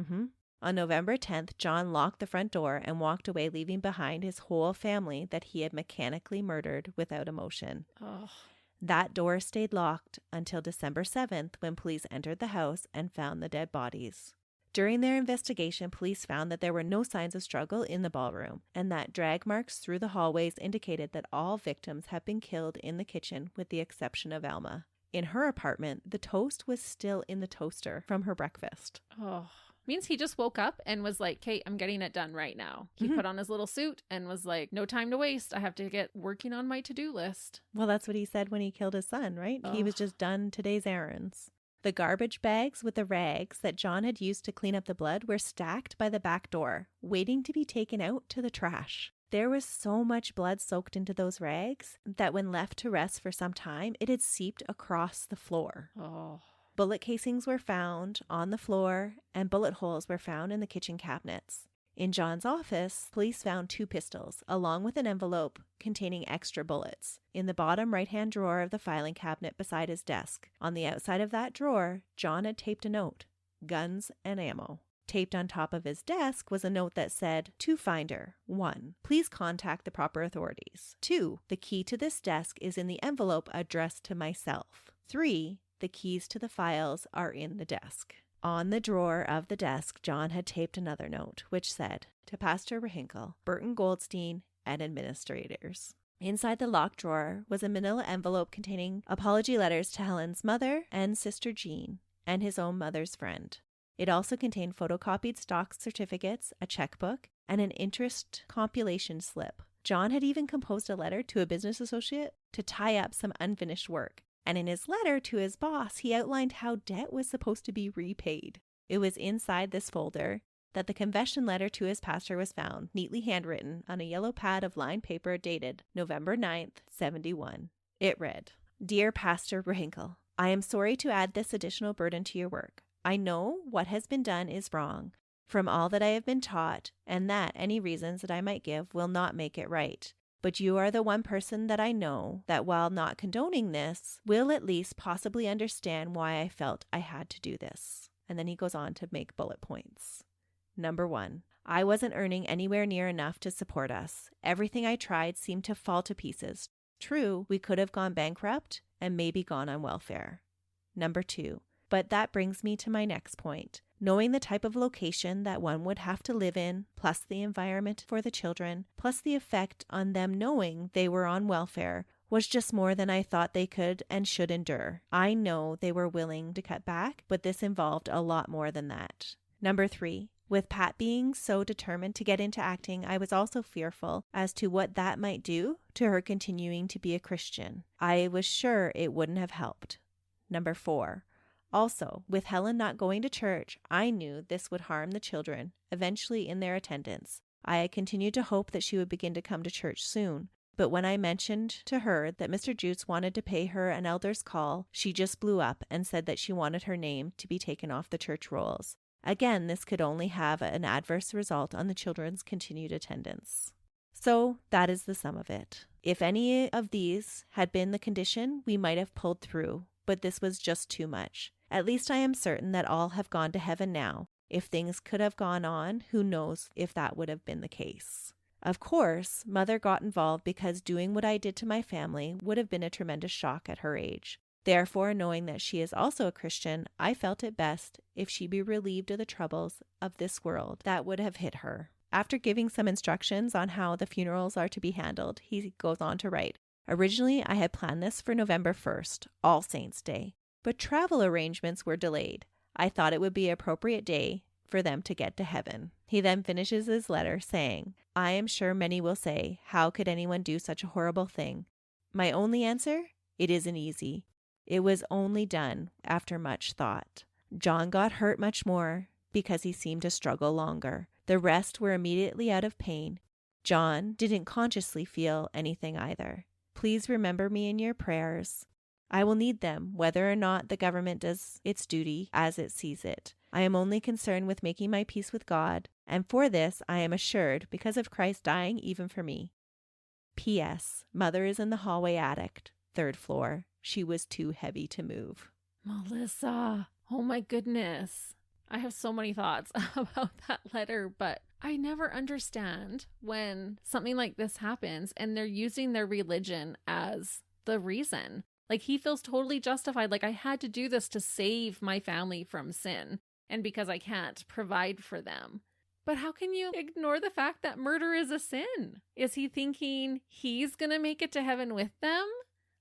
On November 10th, John locked the front door and walked away, leaving behind his whole family that he had mechanically murdered without emotion. Oh. That door stayed locked until December 7th, when police entered the house and found the dead bodies. During their investigation, police found that there were no signs of struggle in the ballroom and that drag marks through the hallways indicated that all victims had been killed in the kitchen with the exception of Alma. In her apartment, the toast was still in the toaster from her breakfast. Oh, means he just woke up and was like, Kate, I'm getting it done right now. He put on his little suit and was like, no time to waste. I have to get working on my to-do list. Well, that's what he said when he killed his son, right? He was just done today's errands. The garbage bags with the rags that John had used to clean up the blood were stacked by the back door, waiting to be taken out to the trash. There was so much blood soaked into those rags that when left to rest for some time, it had seeped across the floor. Oh. Bullet casings were found on the floor and bullet holes were found in the kitchen cabinets. In John's office, police found 2 pistols, along with an envelope containing extra bullets, in the bottom right-hand drawer of the filing cabinet beside his desk. On the outside of that drawer, John had taped a note, guns and ammo. Taped on top of his desk was a note that said, To Finder, 1. Please contact the proper authorities. 2. The key to this desk is in the envelope addressed to myself. 3. The keys to the files are in the desk. On the drawer of the desk, John had taped another note, which said, To Pastor Rehinkle, Burton Goldstein, and administrators. Inside the locked drawer was a manila envelope containing apology letters to Helen's mother and sister Jean, and his own mother's friend. It also contained photocopied stock certificates, a checkbook, and an interest compilation slip. John had even composed a letter to a business associate to tie up some unfinished work. And in his letter to his boss, he outlined how debt was supposed to be repaid. It was inside this folder that the confession letter to his pastor was found, neatly handwritten on a yellow pad of lined paper dated November 9th, 71. It read, Dear Pastor Rehinkle, I am sorry to add this additional burden to your work. I know what has been done is wrong from all that I have been taught, and that any reasons that I might give will not make it right. But you are the one person that I know that, while not condoning this, will at least possibly understand why I felt I had to do this. And then he goes on to make bullet points. Number 1, I wasn't earning anywhere near enough to support us. Everything I tried seemed to fall to pieces. True, we could have gone bankrupt and maybe gone on welfare. Number 2, but that brings me to my next point. Knowing the type of location that one would have to live in, plus the environment for the children, plus the effect on them knowing they were on welfare, was just more than I thought they could and should endure. I know they were willing to cut back, but this involved a lot more than that. Number 3, with Pat being so determined to get into acting, I was also fearful as to what that might do to her continuing to be a Christian. I was sure it wouldn't have helped. Number 4, also, with Helen not going to church, I knew this would harm the children, eventually in their attendance. I had continued to hope that she would begin to come to church soon, but when I mentioned to her that Mr. Jutes wanted to pay her an elder's call, she just blew up and said that she wanted her name to be taken off the church rolls. Again, this could only have an adverse result on the children's continued attendance. So that is the sum of it. If any of these had been the condition, we might have pulled through, but this was just too much. At least I am certain that all have gone to heaven now. If things could have gone on, who knows if that would have been the case. Of course, Mother got involved because doing what I did to my family would have been a tremendous shock at her age. Therefore, knowing that she is also a Christian, I felt it best if she be relieved of the troubles of this world that would have hit her. After giving some instructions on how the funerals are to be handled, he goes on to write, Originally, I had planned this for November 1st, All Saints' Day. But travel arrangements were delayed. I thought it would be an appropriate day for them to get to heaven. He then finishes his letter saying, I am sure many will say, how could anyone do such a horrible thing? My only answer? It isn't easy. It was only done after much thought. John got hurt much more because he seemed to struggle longer. The rest were immediately out of pain. John didn't consciously feel anything either. Please remember me in your prayers. I will need them, whether or not the government does its duty as it sees it. I am only concerned with making my peace with God, and for this I am assured, because of Christ dying even for me. P.S. Mother is in the hallway attic, 3rd floor. She was too heavy to move. Melissa, oh my goodness. I have so many thoughts about that letter, but I never understand when something like this happens and they're using their religion as the reason. Like, he feels totally justified. Like, I had to do this to save my family from sin. and because I can't provide for them. But how can you ignore the fact that murder is a sin? Is he thinking he's going to make it to heaven with them?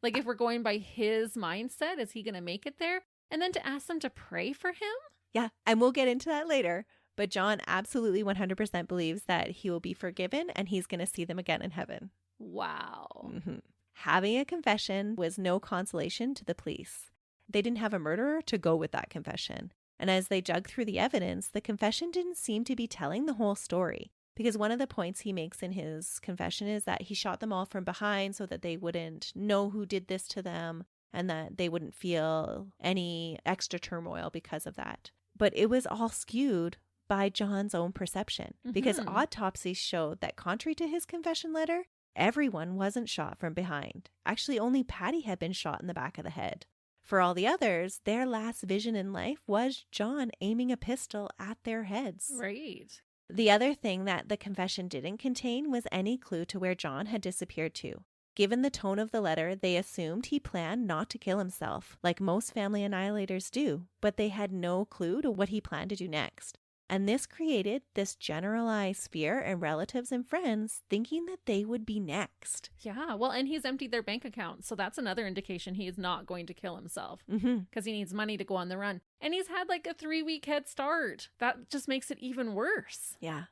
Like, if we're going by his mindset, is he going to make it there? And then to ask them to pray for him? Yeah, and we'll get into that later. But John absolutely 100% believes that he will be forgiven and he's going to see them again in heaven. Wow. Mm-hmm. Having a confession was no consolation to the police. They didn't have a murderer to go with that confession. And as they dug through the evidence, the confession didn't seem to be telling the whole story. Because one of the points he makes in his confession is that he shot them all from behind so that they wouldn't know who did this to them and that they wouldn't feel any extra turmoil because of that. But it was all skewed by John's own perception, because autopsies showed that contrary to his confession letter, everyone wasn't shot from behind. Actually, only Patty had been shot in the back of the head. For all the others, their last vision in life was John aiming a pistol at their heads. Right. The other thing that the confession didn't contain was any clue to where John had disappeared to. Given the tone of the letter, they assumed he planned not to kill himself, like most family annihilators do, but they had no clue to what he planned to do next. And this created this generalized fear in relatives and friends, thinking that they would be next. Yeah, well, and he's emptied their bank account, so that's another indication he is not going to kill himself because he needs money to go on the run. And he's had like a 3-week head start. That just makes it even worse. Yeah.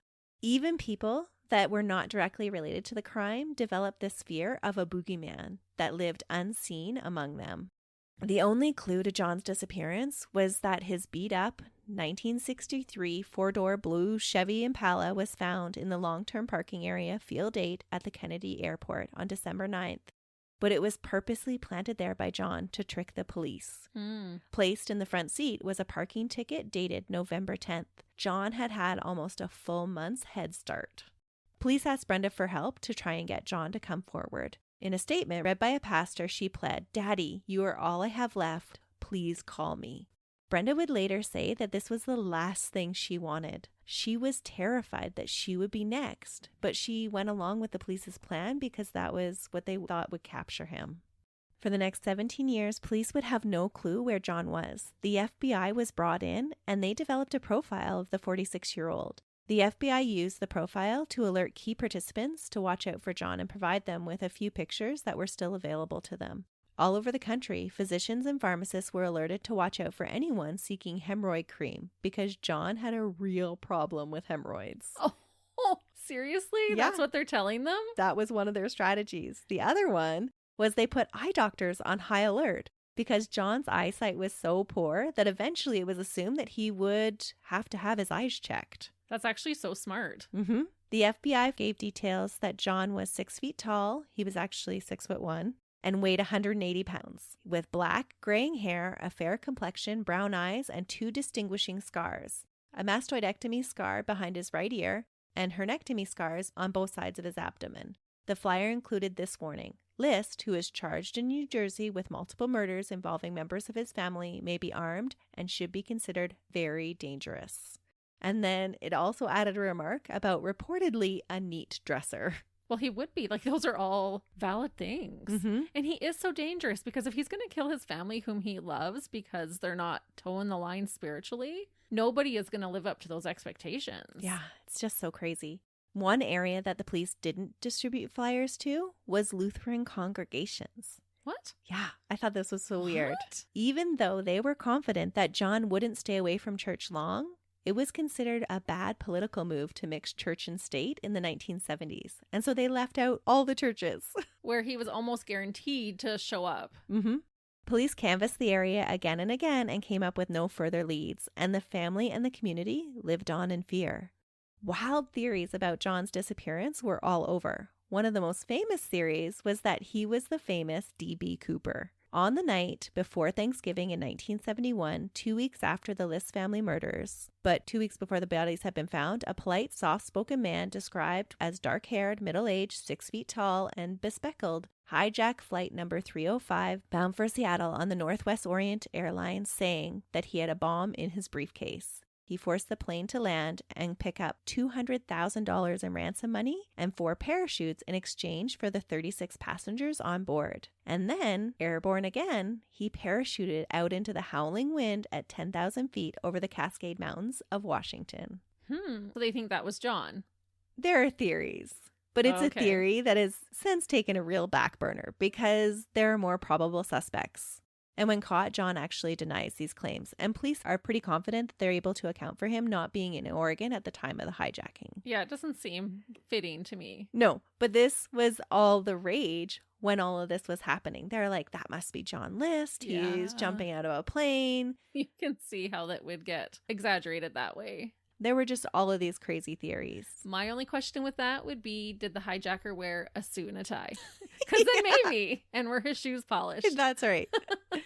Even people that were not directly related to the crime developed this fear of a boogeyman that lived unseen among them. The only clue to John's disappearance was that his beat-up 1963 four-door blue Chevy Impala was found in the long-term parking area, Field 8, at the Kennedy Airport on December 9th. But it was purposely planted there by John to trick the police. Placed in the front seat was a parking ticket dated November 10th. John had had almost a full month's head start. Police asked Brenda for help to try and get John to come forward. In a statement read by a pastor, she pled, "Daddy, you are all I have left. Please call me." Brenda would later say that this was the last thing she wanted. She was terrified that she would be next, but she went along with the police's plan because that was what they thought would capture him. For the next 17 years, police would have no clue where John was. The FBI was brought in, and they developed a profile of the 46-year-old. The FBI used the profile to alert key participants to watch out for John and provide them with a few pictures that were still available to them. All over the country, physicians and pharmacists were alerted to watch out for anyone seeking hemorrhoid cream because John had a real problem with hemorrhoids. Oh, seriously? Yeah. That's what they're telling them? That was one of their strategies. The other one was they put eye doctors on high alert because John's eyesight was so poor that eventually it was assumed that he would have to have his eyes checked. That's actually so smart. The FBI gave details that John was 6 feet tall. He was actually 6'1" and weighed 180 pounds, with black, graying hair, a fair complexion, brown eyes, and 2 distinguishing scars: a mastoidectomy scar behind his right ear and hernictomy scars on both sides of his abdomen. The flyer included this warning: List, who is charged in New Jersey with multiple murders involving members of his family, may be armed and should be considered very dangerous. And then it also added a remark about reportedly a neat dresser. Well, he would be. Like, those are all valid things. And he is so dangerous because if he's going to kill his family whom he loves because they're not towing the line spiritually, nobody is going to live up to those expectations. Yeah, it's just so crazy. One area that the police didn't distribute flyers to was Lutheran congregations. What? Yeah, I thought this was so weird. What? Even though they were confident that John wouldn't stay away from church long, it was considered a bad political move to mix church and state in the 1970s. And so they left out all the churches. Where he was almost guaranteed to show up. Police canvassed the area again and again and came up with no further leads. And the family and the community lived on in fear. Wild theories about John's disappearance were all over. One of the most famous theories was that he was the famous D.B. Cooper. On the night before Thanksgiving in 1971, 2 weeks after the List family murders, but 2 weeks before the bodies had been found, a polite, soft-spoken man described as dark-haired, middle-aged, 6 feet tall, and bespectacled hijacked flight number 305 bound for Seattle on the Northwest Orient Airlines, saying that he had a bomb in his briefcase. He forced the plane to land and pick up $200,000 in ransom money and 4 parachutes in exchange for the 36 passengers on board. And then, airborne again, he parachuted out into the howling wind at 10,000 feet over the Cascade Mountains of Washington. So they think that was John. There are theories, but it's a theory that has since taken a real back burner because there are more probable suspects. And when caught, John actually denies these claims, and police are pretty confident that they're able to account for him not being in Oregon at the time of the hijacking. Yeah, it doesn't seem fitting to me. No, but this was all the rage when all of this was happening. They're like, that must be John List. He's jumping out of a plane. You can see how that would get exaggerated that way. There were just all of these crazy theories. My only question with that would be, did the hijacker wear a suit and a tie? Because then maybe. And were his shoes polished? That's right.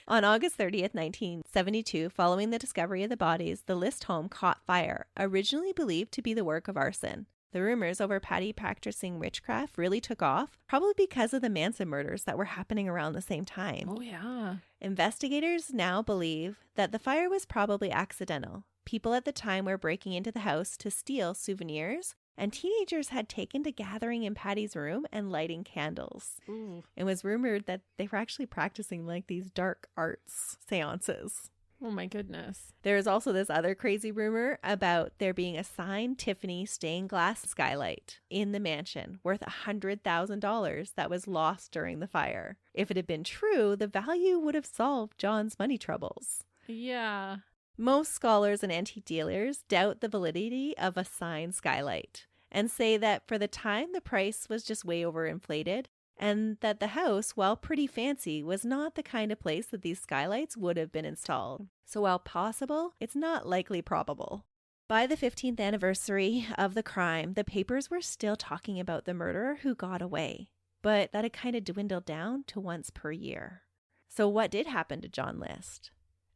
On August 30th, 1972, following the discovery of the bodies, the List home caught fire, originally believed to be the work of arson. The rumors over Patty practicing witchcraft really took off, probably because of the Manson murders that were happening around the same time. Oh, yeah. Investigators now believe that the fire was probably accidental. People at the time were breaking into the house to steal souvenirs, and teenagers had taken to gathering in Patty's room and lighting candles. Ooh. It was rumored that they were actually practicing like these dark arts seances. Oh my goodness. There is also this other crazy rumor about there being a signed Tiffany stained glass skylight in the mansion worth $100,000 that was lost during the fire. If it had been true, the value would have solved John's money troubles. Yeah. Most scholars and antique dealers doubt the validity of a signed skylight and say that for the time the price was just way overinflated, and that the house, while pretty fancy, was not the kind of place that these skylights would have been installed. So while possible, it's not likely probable. By the 15th anniversary of the crime, the papers were still talking about the murderer who got away, but that had kind of dwindled down to once per year. So what did happen to John List?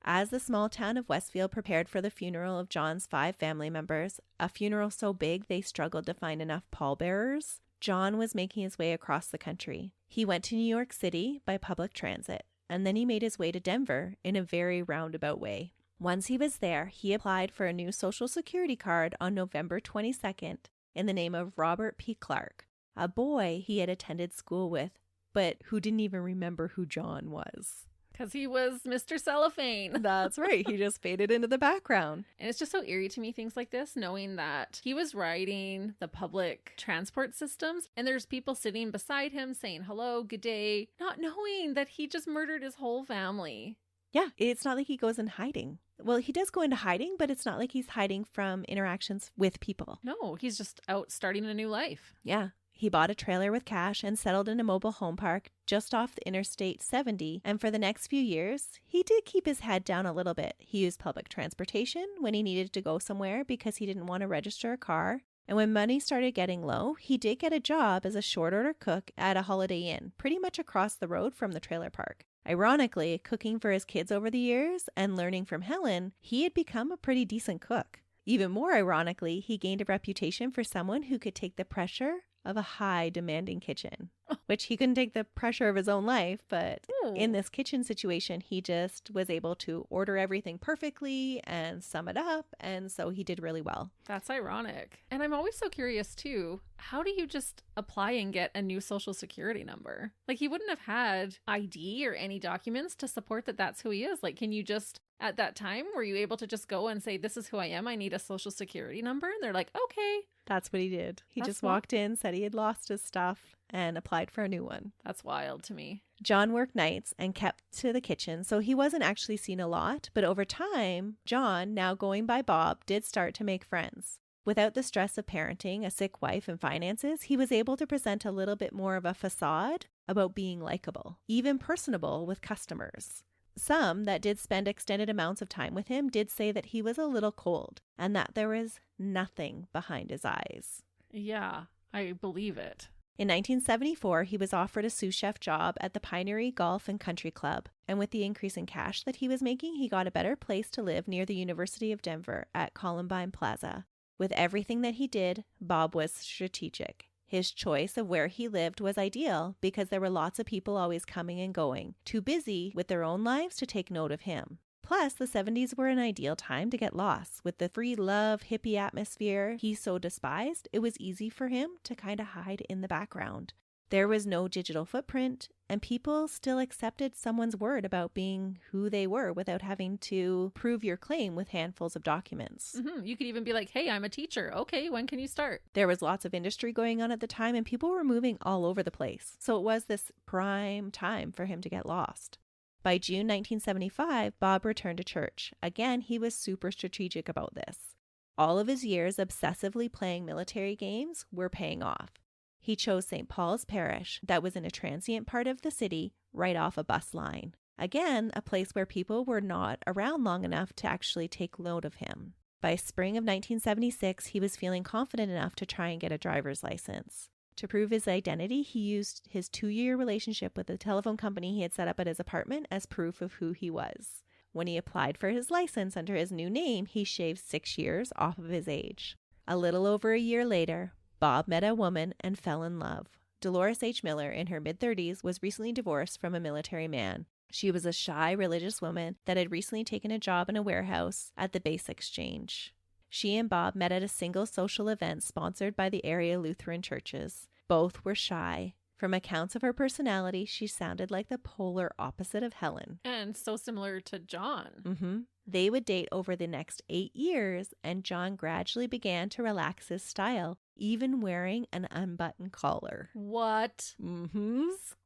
As the small town of Westfield prepared for the funeral of John's 5 family members, a funeral so big they struggled to find enough pallbearers, John was making his way across the country. He went to New York City by public transit, and then he made his way to Denver in a very roundabout way. Once he was there, he applied for a new Social Security card on November 22nd in the name of Robert P. Clark, a boy he had attended school with, but who didn't even remember who John was. Because he was Mr. Cellophane. That's right. He just faded into the background. And it's just so eerie to me, things like this, knowing that he was riding the public transport systems and there's people sitting beside him saying hello, good day, not knowing that he just murdered his whole family. Yeah, it's not like he goes in hiding. Well, he does go into hiding, but it's not like he's hiding from interactions with people. No, he's just out starting a new life. Yeah. He bought a trailer with cash and settled in a mobile home park just off the Interstate 70. And for the next few years, he did keep his head down a little bit. He used public transportation when he needed to go somewhere because he didn't want to register a car. And when money started getting low, he did get a job as a short order cook at a Holiday Inn, pretty much across the road from the trailer park. Ironically, cooking for his kids over the years and learning from Helen, he had become a pretty decent cook. Even more ironically, he gained a reputation for someone who could take the pressure of a high demanding kitchen, which he couldn't take the pressure of his own life. But in this kitchen situation, he just was able to order everything perfectly and sum it up. And so he did really well. That's ironic. And I'm always so curious too. How do you just apply and get a new social security number? Like, he wouldn't have had ID or any documents to support that that's who he is. Like, can you just, at that time, were you able to just go and say, this is who I am, I need a social security number? And they're like, okay. That's what he did. He just walked in, said he had lost his stuff, and applied for a new one. That's wild to me. John worked nights and kept to the kitchen, so he wasn't actually seen a lot. But over time, John, now going by Bob, did start to make friends. Without the stress of parenting, a sick wife, and finances, he was able to present a little bit more of a facade about being likable, even personable with customers. Some that did spend extended amounts of time with him did say that he was a little cold and that there was nothing behind his eyes. Yeah, I believe it. In 1974, he was offered a sous chef job at the Pinery Golf and Country Club, and with the increase in cash that he was making, he got a better place to live near the University of Denver at Columbine Plaza. With everything that he did, Bob was strategic. His choice of where he lived was ideal because there were lots of people always coming and going, too busy with their own lives to take note of him. Plus, the 70s were an ideal time to get lost. With the free love, hippie atmosphere he so despised, it was easy for him to kind of hide in the background. There was no digital footprint, and people still accepted someone's word about being who they were without having to prove your claim with handfuls of documents. You could even be like, hey, I'm a teacher. Okay, when can you start? There was lots of industry going on at the time, and people were moving all over the place. So it was this prime time for him to get lost. By June 1975, Bob returned to church. Again, he was super strategic about this. All of his years obsessively playing military games were paying off. He chose St. Paul's Parish, that was in a transient part of the city, right off a bus line. Again, a place where people were not around long enough to actually take note of him. By spring of 1976, he was feeling confident enough to try and get a driver's license. To prove his identity, he used his 2-year relationship with the telephone company he had set up at his apartment as proof of who he was. When he applied for his license under his new name, he shaved 6 years off of his age. A little over a year later, Bob met a woman and fell in love. Dolores H. Miller, in her mid-30s, was recently divorced from a military man. She was a shy religious woman that had recently taken a job in a warehouse at the Base Exchange. She and Bob met at a single social event sponsored by the area Lutheran churches. Both were shy. From accounts of her personality, she sounded like the polar opposite of Helen. And so similar to John. They would date over the next 8 years, and John gradually began to relax his style, even wearing an unbuttoned collar. What?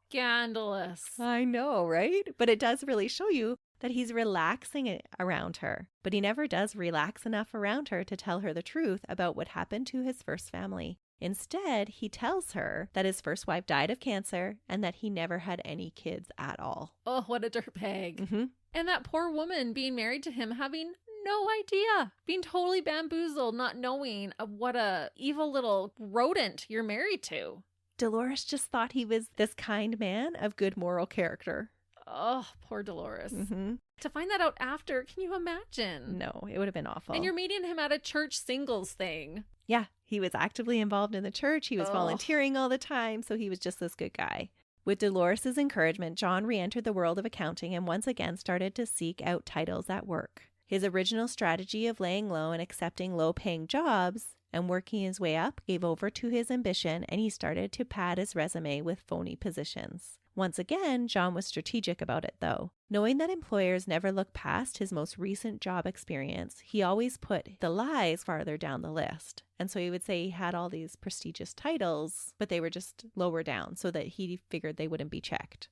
Scandalous. I know, right? But it does really show you that he's relaxing it around her. But he never does relax enough around her to tell her the truth about what happened to his first family. Instead, he tells her that his first wife died of cancer and that he never had any kids at all. Oh, what a dirtbag. And that poor woman being married to him, having no idea, being totally bamboozled, not knowing what a evil little rodent you're married to. Dolores just thought he was this kind man of good moral character. Oh, poor Dolores. To find that out after, can you imagine? No, it would have been awful. And you're meeting him at a church singles thing. Yeah, he was actively involved in the church. He was volunteering all the time, so he was just this good guy. With Dolores' encouragement, John re-entered the world of accounting and once again started to seek out titles at work. His original strategy of laying low and accepting low-paying jobs and working his way up gave over to his ambition, and he started to pad his resume with phony positions. Once again, John was strategic about it, though. Knowing that employers never look past his most recent job experience, he always put the lies farther down the list. And so he would say he had all these prestigious titles, but they were just lower down so that he figured they wouldn't be checked.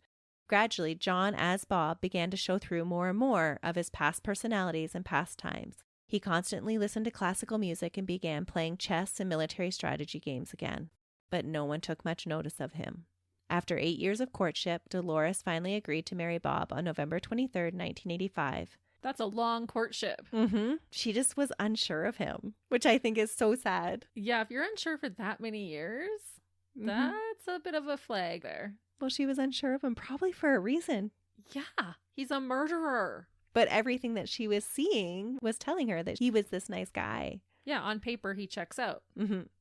Gradually, John, as Bob, began to show through more and more of his past personalities and pastimes. He constantly listened to classical music and began playing chess and military strategy games again. But no one took much notice of him. After 8 years of courtship, Dolores finally agreed to marry Bob on November 23rd, 1985. That's a long courtship. She just was unsure of him, which I think is so sad. Yeah, if you're unsure for that many years, that's a bit of a flag there. Well, she was unsure of him probably for a reason. Yeah, he's a murderer. But everything that she was seeing was telling her that he was this nice guy. Yeah, on paper, he checks out.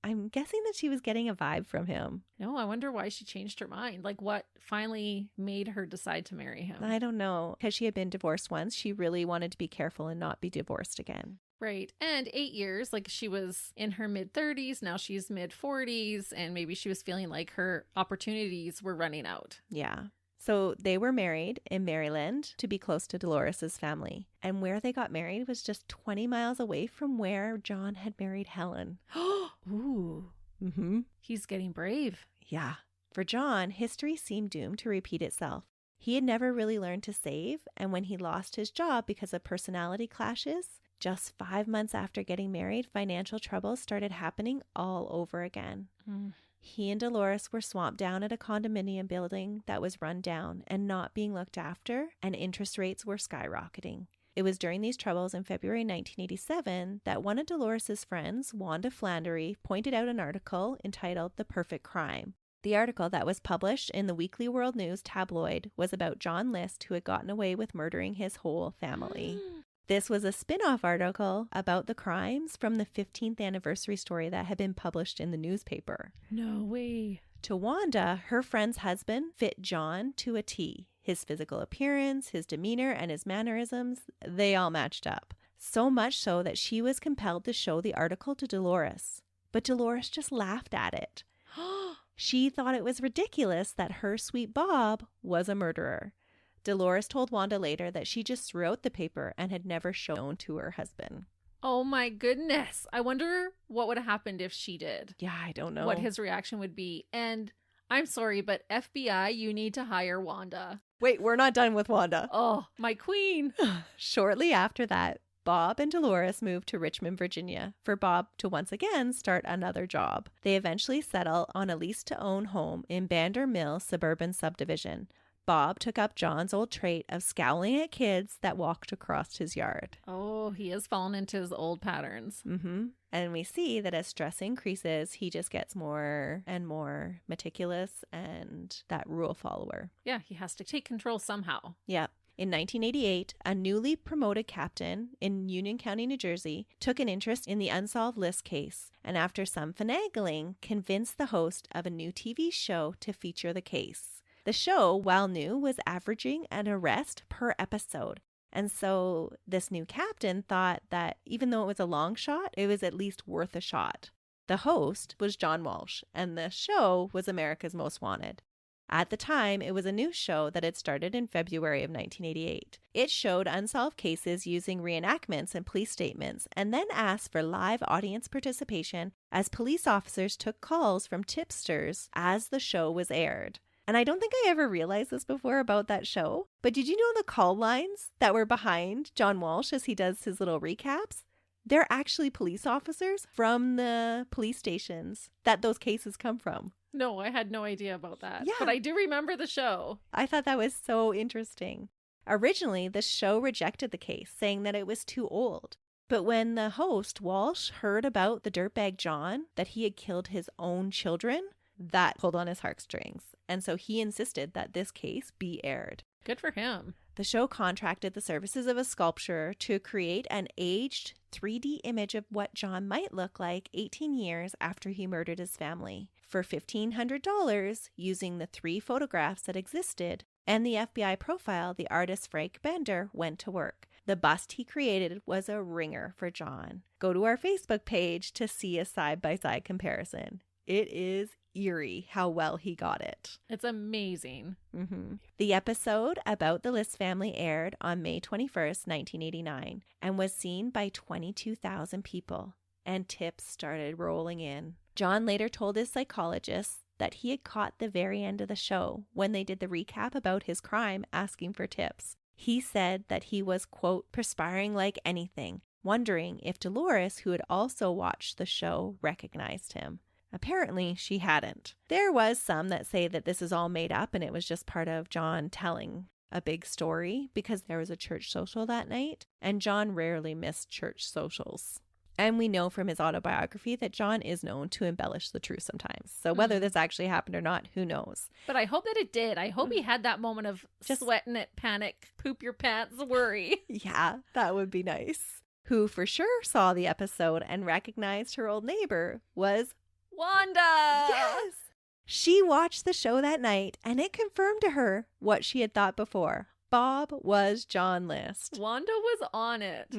I'm guessing that she was getting a vibe from him. No, I wonder why she changed her mind. Like, what finally made her decide to marry him? I don't know. Because she had been divorced once, she really wanted to be careful and not be divorced again. Right. And 8 years, like she was in her mid-30s, now she's mid-40s, and maybe she was feeling like her opportunities were running out. Yeah. So they were married in Maryland to be close to Dolores's family. And where they got married was just 20 miles away from where John had married Helen. Ooh. He's getting brave. Yeah. For John, history seemed doomed to repeat itself. He had never really learned to save, and when he lost his job because of personality clashes, just 5 months after getting married, financial troubles started happening all over again. He and Dolores were swamped down at a condominium building that was run down and not being looked after, and interest rates were skyrocketing. It was during these troubles in February 1987 that one of Dolores's friends, Wanda Flannery, pointed out an article entitled The Perfect Crime. The article that was published in the Weekly World News tabloid was about John List, who had gotten away with murdering his whole family. This was a spin-off article about the crimes from the 15th anniversary story that had been published in the newspaper. No way. To Wanda, her friend's husband fit John to a T. his physical appearance, his demeanor, and his mannerisms, they all matched up. So much so that she was compelled to show the article to Dolores. But Dolores just laughed at it. She thought it was ridiculous that her sweet Bob was a murderer. Dolores told Wanda later that she just threw out the paper and had never shown to her husband. Oh my goodness. I wonder what would have happened if she did. Yeah, I don't know. What his reaction would be. And I'm sorry, but FBI, you need to hire Wanda. Wait, we're not done with Wanda. Oh, my queen. Shortly after that, Bob and Dolores moved to Richmond, Virginia, for Bob to once again start another job. They eventually settle on a lease-to-own home in Bander Mill suburban subdivision. Bob took up John's old trait of scowling at kids that walked across his yard. Oh, he has fallen into his old patterns. And we see that as stress increases, he just gets more and more meticulous and that rule follower. Yeah, he has to take control somehow. Yep. In 1988, a newly promoted captain in Union County, New Jersey, took an interest in the unsolved list case and after some finagling, convinced the host of a new TV show to feature the case. The show, while new, was averaging an arrest per episode. And so this new captain thought that even though it was a long shot, it was at least worth a shot. The host was John Walsh, and the show was America's Most Wanted. At the time, it was a new show that had started in February of 1988. It showed unsolved cases using reenactments and police statements, and then asked for live audience participation as police officers took calls from tipsters as the show was aired. And I don't think I ever realized this before about that show, but did you know the call lines that were behind John Walsh as he does his little recaps? They're actually police officers from the police stations that those cases come from. No, I had no idea about that. Yeah. But I do remember the show. I thought that was so interesting. Originally, the show rejected the case, saying that it was too old. But when the host, Walsh, heard about the dirtbag John, that he had killed his own children, that pulled on his heartstrings. And so he insisted that this case be aired. Good for him. The show contracted the services of a sculptor to create an aged 3D image of what John might look like 18 years after he murdered his family. For $1,500, using the 3 photographs that existed and the FBI profile, the artist Frank Bender went to work. The bust he created was a ringer for John. Go to our Facebook page to see a side-by-side comparison. It is eerie how well he got it. It's amazing. The episode about the List family aired on May 21st, 1989, and was seen by 22,000 people, and tips started rolling in. John later told his psychologist that he had caught the very end of the show when they did the recap about his crime asking for tips. He said that he was, quote, perspiring like anything, wondering if Dolores, who had also watched the show, recognized him. Apparently, she hadn't. There was some that say that this is all made up and it was just part of John telling a big story because there was a church social that night, and John rarely missed church socials. And we know from his autobiography that John is known to embellish the truth sometimes. So whether this actually happened or not, who knows? But I hope that it did. I hope he had that moment of just sweating it, panic, poop your pants, worry. Yeah, that would be nice. Who for sure saw the episode and recognized her old neighbor was Wanda! Yes! She watched the show that night, and it confirmed to her what she had thought before. Bob was John List. Wanda was on it.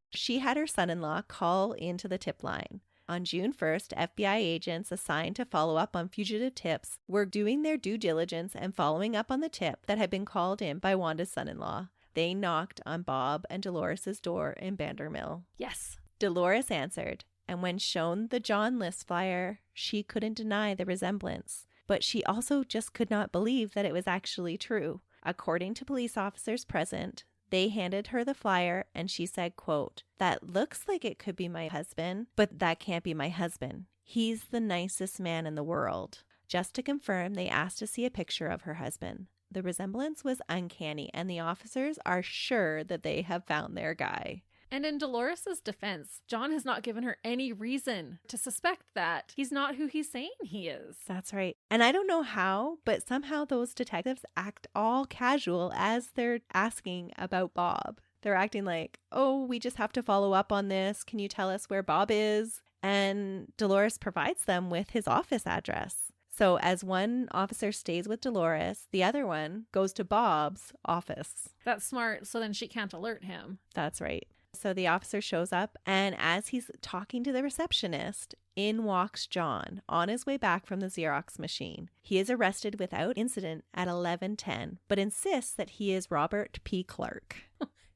She had her son-in-law call into the tip line. On June 1st, FBI agents assigned to follow up on fugitive tips were doing their due diligence and following up on the tip that had been called in by Wanda's son-in-law. They knocked on Bob and Dolores' door in Bander Mill. Yes. Dolores answered. And when shown the John List flyer, she couldn't deny the resemblance. But she also just could not believe that it was actually true. According to police officers present, they handed her the flyer and she said, quote, "That looks like it could be my husband, but that can't be my husband. He's the nicest man in the world." Just to confirm, they asked to see a picture of her husband. The resemblance was uncanny, and the officers are sure that they have found their guy. And in Dolores' defense, John has not given her any reason to suspect that he's not who he's saying he is. That's right. And I don't know how, but somehow those detectives act all casual as they're asking about Bob. They're acting like, oh, we just have to follow up on this. Can you tell us where Bob is? And Dolores provides them with his office address. So as one officer stays with Dolores, the other one goes to Bob's office. That's smart, so then she can't alert him. That's right. So the officer shows up, and as he's talking to the receptionist, in walks John on his way back from the Xerox machine. He is arrested without incident at 11:10, but insists that he is Robert P. Clark.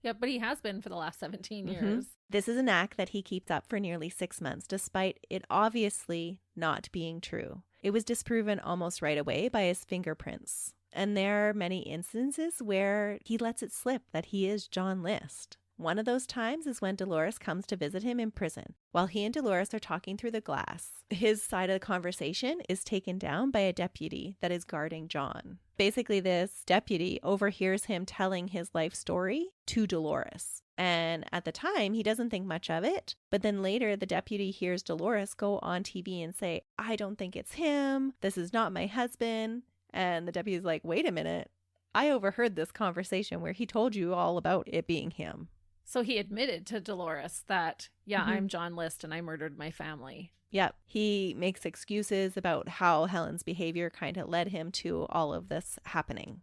Yeah, but he has been for the last 17 years. This is an act that he keeps up for nearly 6 months, despite it obviously not being true. It was disproven almost right away by his fingerprints. And there are many instances where he lets it slip that he is John List. One of those times is when Dolores comes to visit him in prison. While he and Dolores are talking through the glass, his side of the conversation is taken down by a deputy that is guarding John. Basically, this deputy overhears him telling his life story to Dolores. And at the time, he doesn't think much of it. But then later, the deputy hears Dolores go on TV and say, "I don't think it's him. This is not my husband." And the deputy's like, "Wait a minute. I overheard this conversation where he told you all about it being him." So he admitted to Dolores that, I'm John List and I murdered my family. Yep. He makes excuses about how Helen's behavior kind of led him to all of this happening.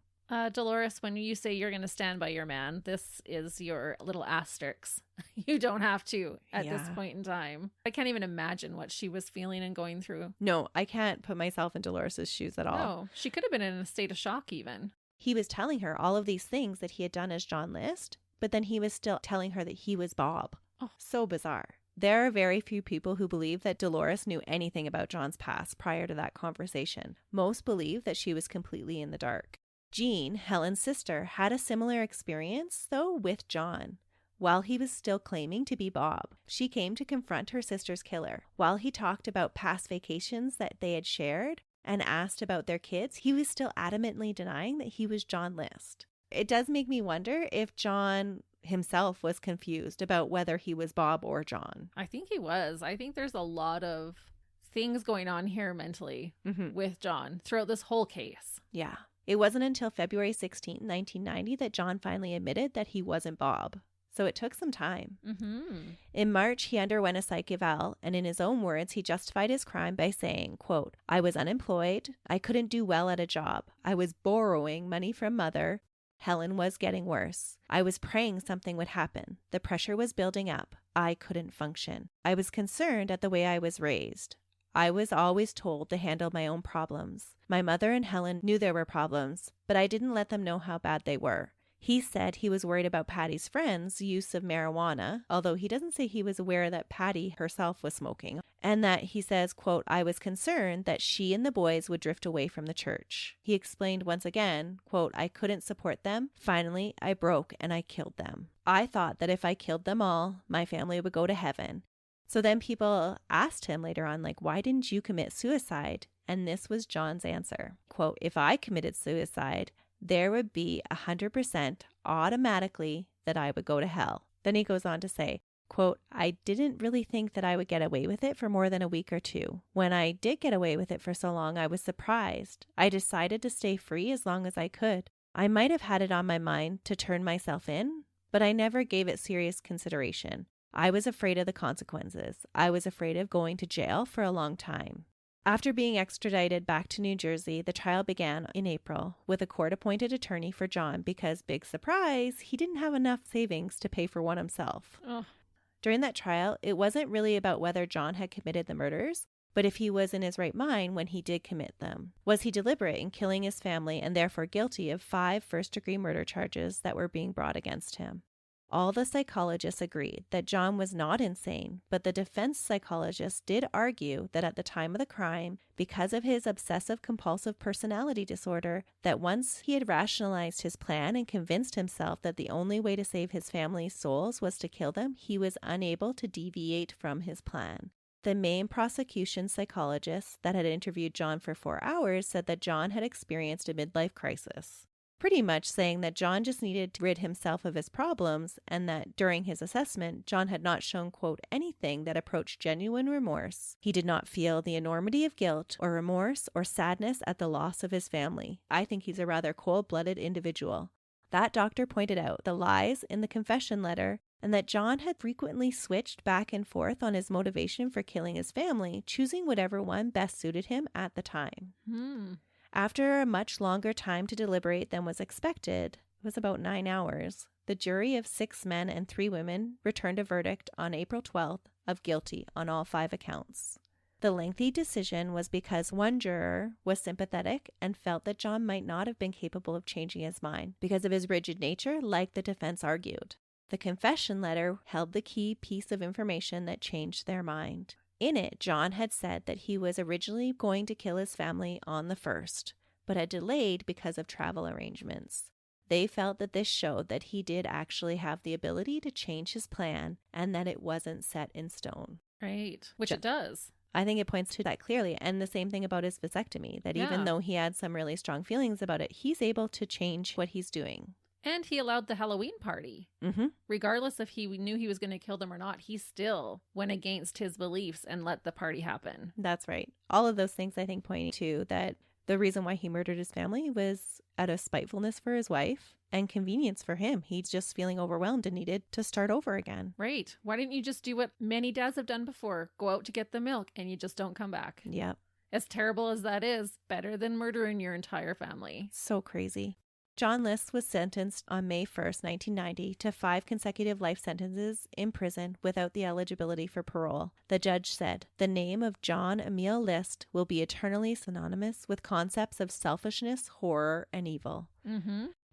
Dolores, when you say you're going to stand by your man, this is your little asterisk. You don't have to at this point in time. I can't even imagine what she was feeling and going through. No, I can't put myself in Dolores' shoes at all. No, she could have been in a state of shock even. He was telling her all of these things that he had done as John List, but then he was still telling her that he was Bob. Oh, so bizarre. There are very few people who believe that Dolores knew anything about John's past prior to that conversation. Most believe that she was completely in the dark. Jean, Helen's sister, had a similar experience, though, with John. While he was still claiming to be Bob, she came to confront her sister's killer. While he talked about past vacations that they had shared and asked about their kids, he was still adamantly denying that he was John List. It does make me wonder if John himself was confused about whether he was Bob or John. I think he was. I think there's a lot of things going on here mentally with John throughout this whole case. Yeah. It wasn't until February 16, 1990 that John finally admitted that he wasn't Bob. So it took some time. In March, he underwent a psych eval, and in his own words, he justified his crime by saying, quote, "I was unemployed. I couldn't do well at a job. I was borrowing money from mother. Helen was getting worse. I was praying something would happen. The pressure was building up. I couldn't function. I was concerned at the way I was raised. I was always told to handle my own problems. My mother and Helen knew there were problems, but I didn't let them know how bad they were." He said he was worried about Patty's friends' use of marijuana, although he doesn't say he was aware that Patty herself was smoking, and that he says, quote, "I was concerned that she and the boys would drift away from the church." He explained once again, quote, "I couldn't support them. Finally, I broke and I killed them. I thought that if I killed them all, my family would go to heaven." So then people asked him later on, like, "Why didn't you commit suicide?" And this was John's answer, quote, "If I committed suicide, there would be 100% automatically that I would go to hell." Then he goes on to say, quote, "I didn't really think that I would get away with it for more than a week or two. When I did get away with it for so long, I was surprised. I decided to stay free as long as I could. I might have had it on my mind to turn myself in, but I never gave it serious consideration. I was afraid of the consequences. I was afraid of going to jail for a long time." After being extradited back to New Jersey, the trial began in April with a court-appointed attorney for John because, big surprise, he didn't have enough savings to pay for one himself. Oh. During that trial, it wasn't really about whether John had committed the murders, but if he was in his right mind when he did commit them. Was he deliberate in killing his family and therefore guilty of 5 first-degree murder charges that were being brought against him? All the psychologists agreed that John was not insane, but the defense psychologists did argue that at the time of the crime, because of his obsessive-compulsive personality disorder, that once he had rationalized his plan and convinced himself that the only way to save his family's souls was to kill them, he was unable to deviate from his plan. The main prosecution psychologist that had interviewed John for 4 hours said that John had experienced a midlife crisis, pretty much saying that John just needed to rid himself of his problems and that during his assessment, John had not shown, quote, anything that approached genuine remorse. He did not feel the enormity of guilt or remorse or sadness at the loss of his family. I think he's a rather cold-blooded individual. That doctor pointed out the lies in the confession letter and that John had frequently switched back and forth on his motivation for killing his family, choosing whatever one best suited him at the time. After a much longer time to deliberate than was expected, it was about 9 hours, the jury of 6 men and 3 women returned a verdict on April 12th of guilty on all 5 accounts. The lengthy decision was because one juror was sympathetic and felt that John might not have been capable of changing his mind because of his rigid nature, like the defense argued. The confession letter held the key piece of information that changed their mind. In it, John had said that he was originally going to kill his family on the 1st, but had delayed because of travel arrangements. They felt that this showed that he did actually have the ability to change his plan and that it wasn't set in stone. Right, which it does. I think it points to that clearly. And the same thing about his vasectomy, that even though he had some really strong feelings about it, he's able to change what he's doing. And he allowed the Halloween party. Regardless if he knew he was going to kill them or not, he still went against his beliefs and let the party happen. That's right. All of those things I think point to that the reason why he murdered his family was out of spitefulness for his wife and convenience for him. He's just feeling overwhelmed and needed to start over again. Right. Why didn't you just do what many dads have done before? Go out to get the milk and you just don't come back. Yep. As terrible as that is, better than murdering your entire family. So crazy. John List was sentenced on May 1st, 1990 to 5 consecutive life sentences in prison without the eligibility for parole. The judge said, "The name of John Emil List will be eternally synonymous with concepts of selfishness, horror, and evil."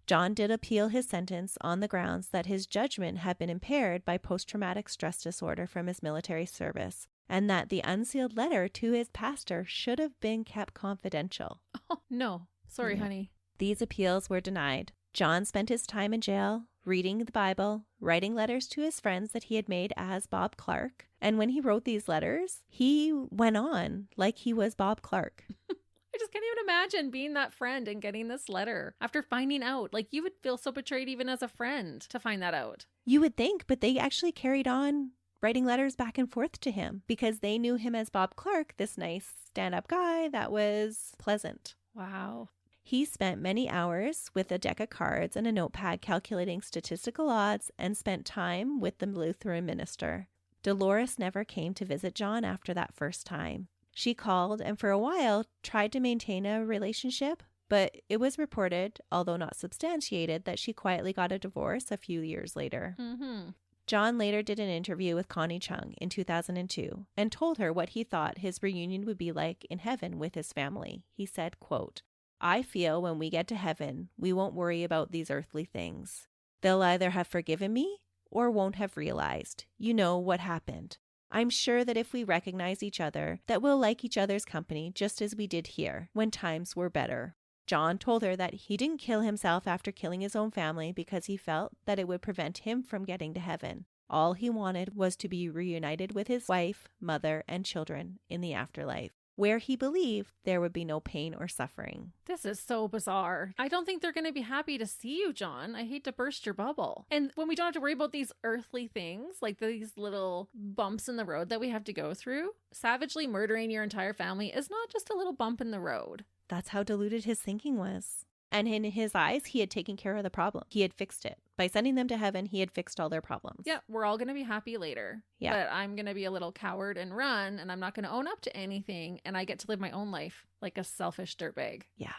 John did appeal his sentence on the grounds that his judgment had been impaired by post-traumatic stress disorder from his military service, and that the unsealed letter to his pastor should have been kept confidential. Oh, no. Sorry, honey. These appeals were denied. John spent his time in jail, reading the Bible, writing letters to his friends that he had made as Bob Clark. And when he wrote these letters, he went on like he was Bob Clark. I just can't even imagine being that friend and getting this letter after finding out. Like, you would feel so betrayed even as a friend to find that out. You would think, but they actually carried on writing letters back and forth to him because they knew him as Bob Clark, this nice stand-up guy that was pleasant. Wow. He spent many hours with a deck of cards and a notepad calculating statistical odds and spent time with the Lutheran minister. Dolores never came to visit John after that first time. She called and for a while tried to maintain a relationship, but it was reported, although not substantiated, that she quietly got a divorce a few years later. John later did an interview with Connie Chung in 2002 and told her what he thought his reunion would be like in heaven with his family. He said, quote, "I feel when we get to heaven, we won't worry about these earthly things. They'll either have forgiven me or won't have realized, you know, what happened. I'm sure that if we recognize each other, that we'll like each other's company just as we did here when times were better." John told her that he didn't kill himself after killing his own family because he felt that it would prevent him from getting to heaven. All he wanted was to be reunited with his wife, mother, and children in the afterlife, where he believed there would be no pain or suffering. This is so bizarre. I don't think they're going to be happy to see you, John. I hate to burst your bubble. And when we don't have to worry about these earthly things, like these little bumps in the road that we have to go through, savagely murdering your entire family is not just a little bump in the road. That's how diluted his thinking was. And in his eyes, he had taken care of the problem. He had fixed it. By sending them to heaven, he had fixed all their problems. Yeah, we're all going to be happy later. Yeah. But I'm going to be a little coward and run, and I'm not going to own up to anything, and I get to live my own life like a selfish dirtbag. Yeah.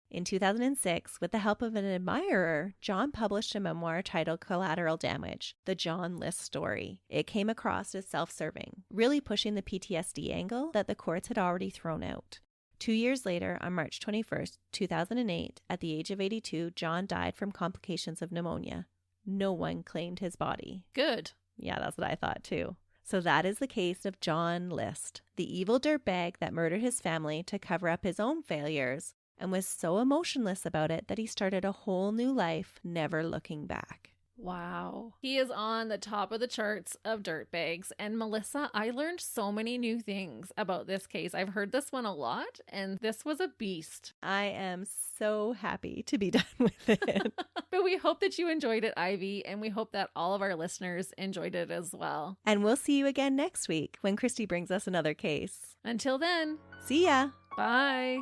In 2006, with the help of an admirer, John published a memoir titled Collateral Damage, The John List Story. It came across as self-serving, really pushing the PTSD angle that the courts had already thrown out. 2 years later, on March 21st, 2008, at the age of 82, John died from complications of pneumonia. No one claimed his body. Good. Yeah, that's what I thought too. So that is the case of John List, the evil dirtbag that murdered his family to cover up his own failures and was so emotionless about it that he started a whole new life, never looking back. Wow. He is on the top of the charts of dirtbags. And Melissa, I learned so many new things about this case. I've heard this one a lot, and this was a beast. I am so happy to be done with it. But we hope that you enjoyed it, Ivy, and we hope that all of our listeners enjoyed it as well. And we'll see you again next week when Christy brings us another case. Until then, see ya. Bye.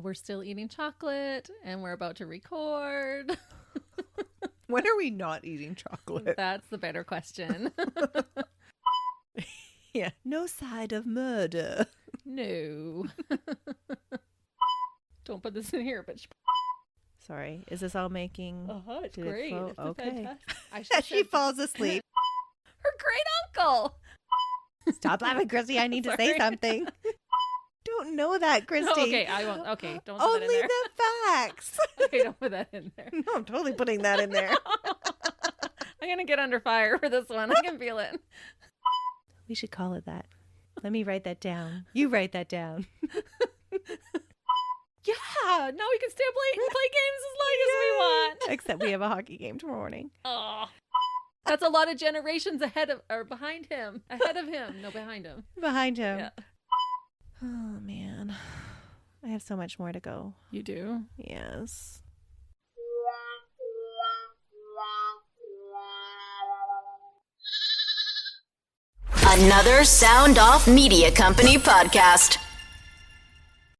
we're still eating chocolate and we're about to record. When are we not eating chocolate? That's the better question. Yeah. No side of murder. No. Don't put this in here, bitch. Sorry. Is this all making... It's Did it great. flow? It's Okay. fantastic. I should She falls asleep. her great uncle. Stop laughing, Christy. I need to say Sorry. something. Don't know that, Christy. No, okay, I won't. Okay, don't put Only that in there. the facts. Okay, don't put that in there. No, I'm totally putting that in there. I'm going to get under fire for this one. I can feel it. We should call it that. Let me write that down. You write that down. Yeah, now we can stay and play games as long as we want. Except we have a hockey game tomorrow morning. Oh, that's a lot of generations ahead of or behind him. Ahead of him. No, behind him. Behind him. Yeah. Oh, man. I have so much more to go. You do? Yes. Another Sound Off Media Company podcast.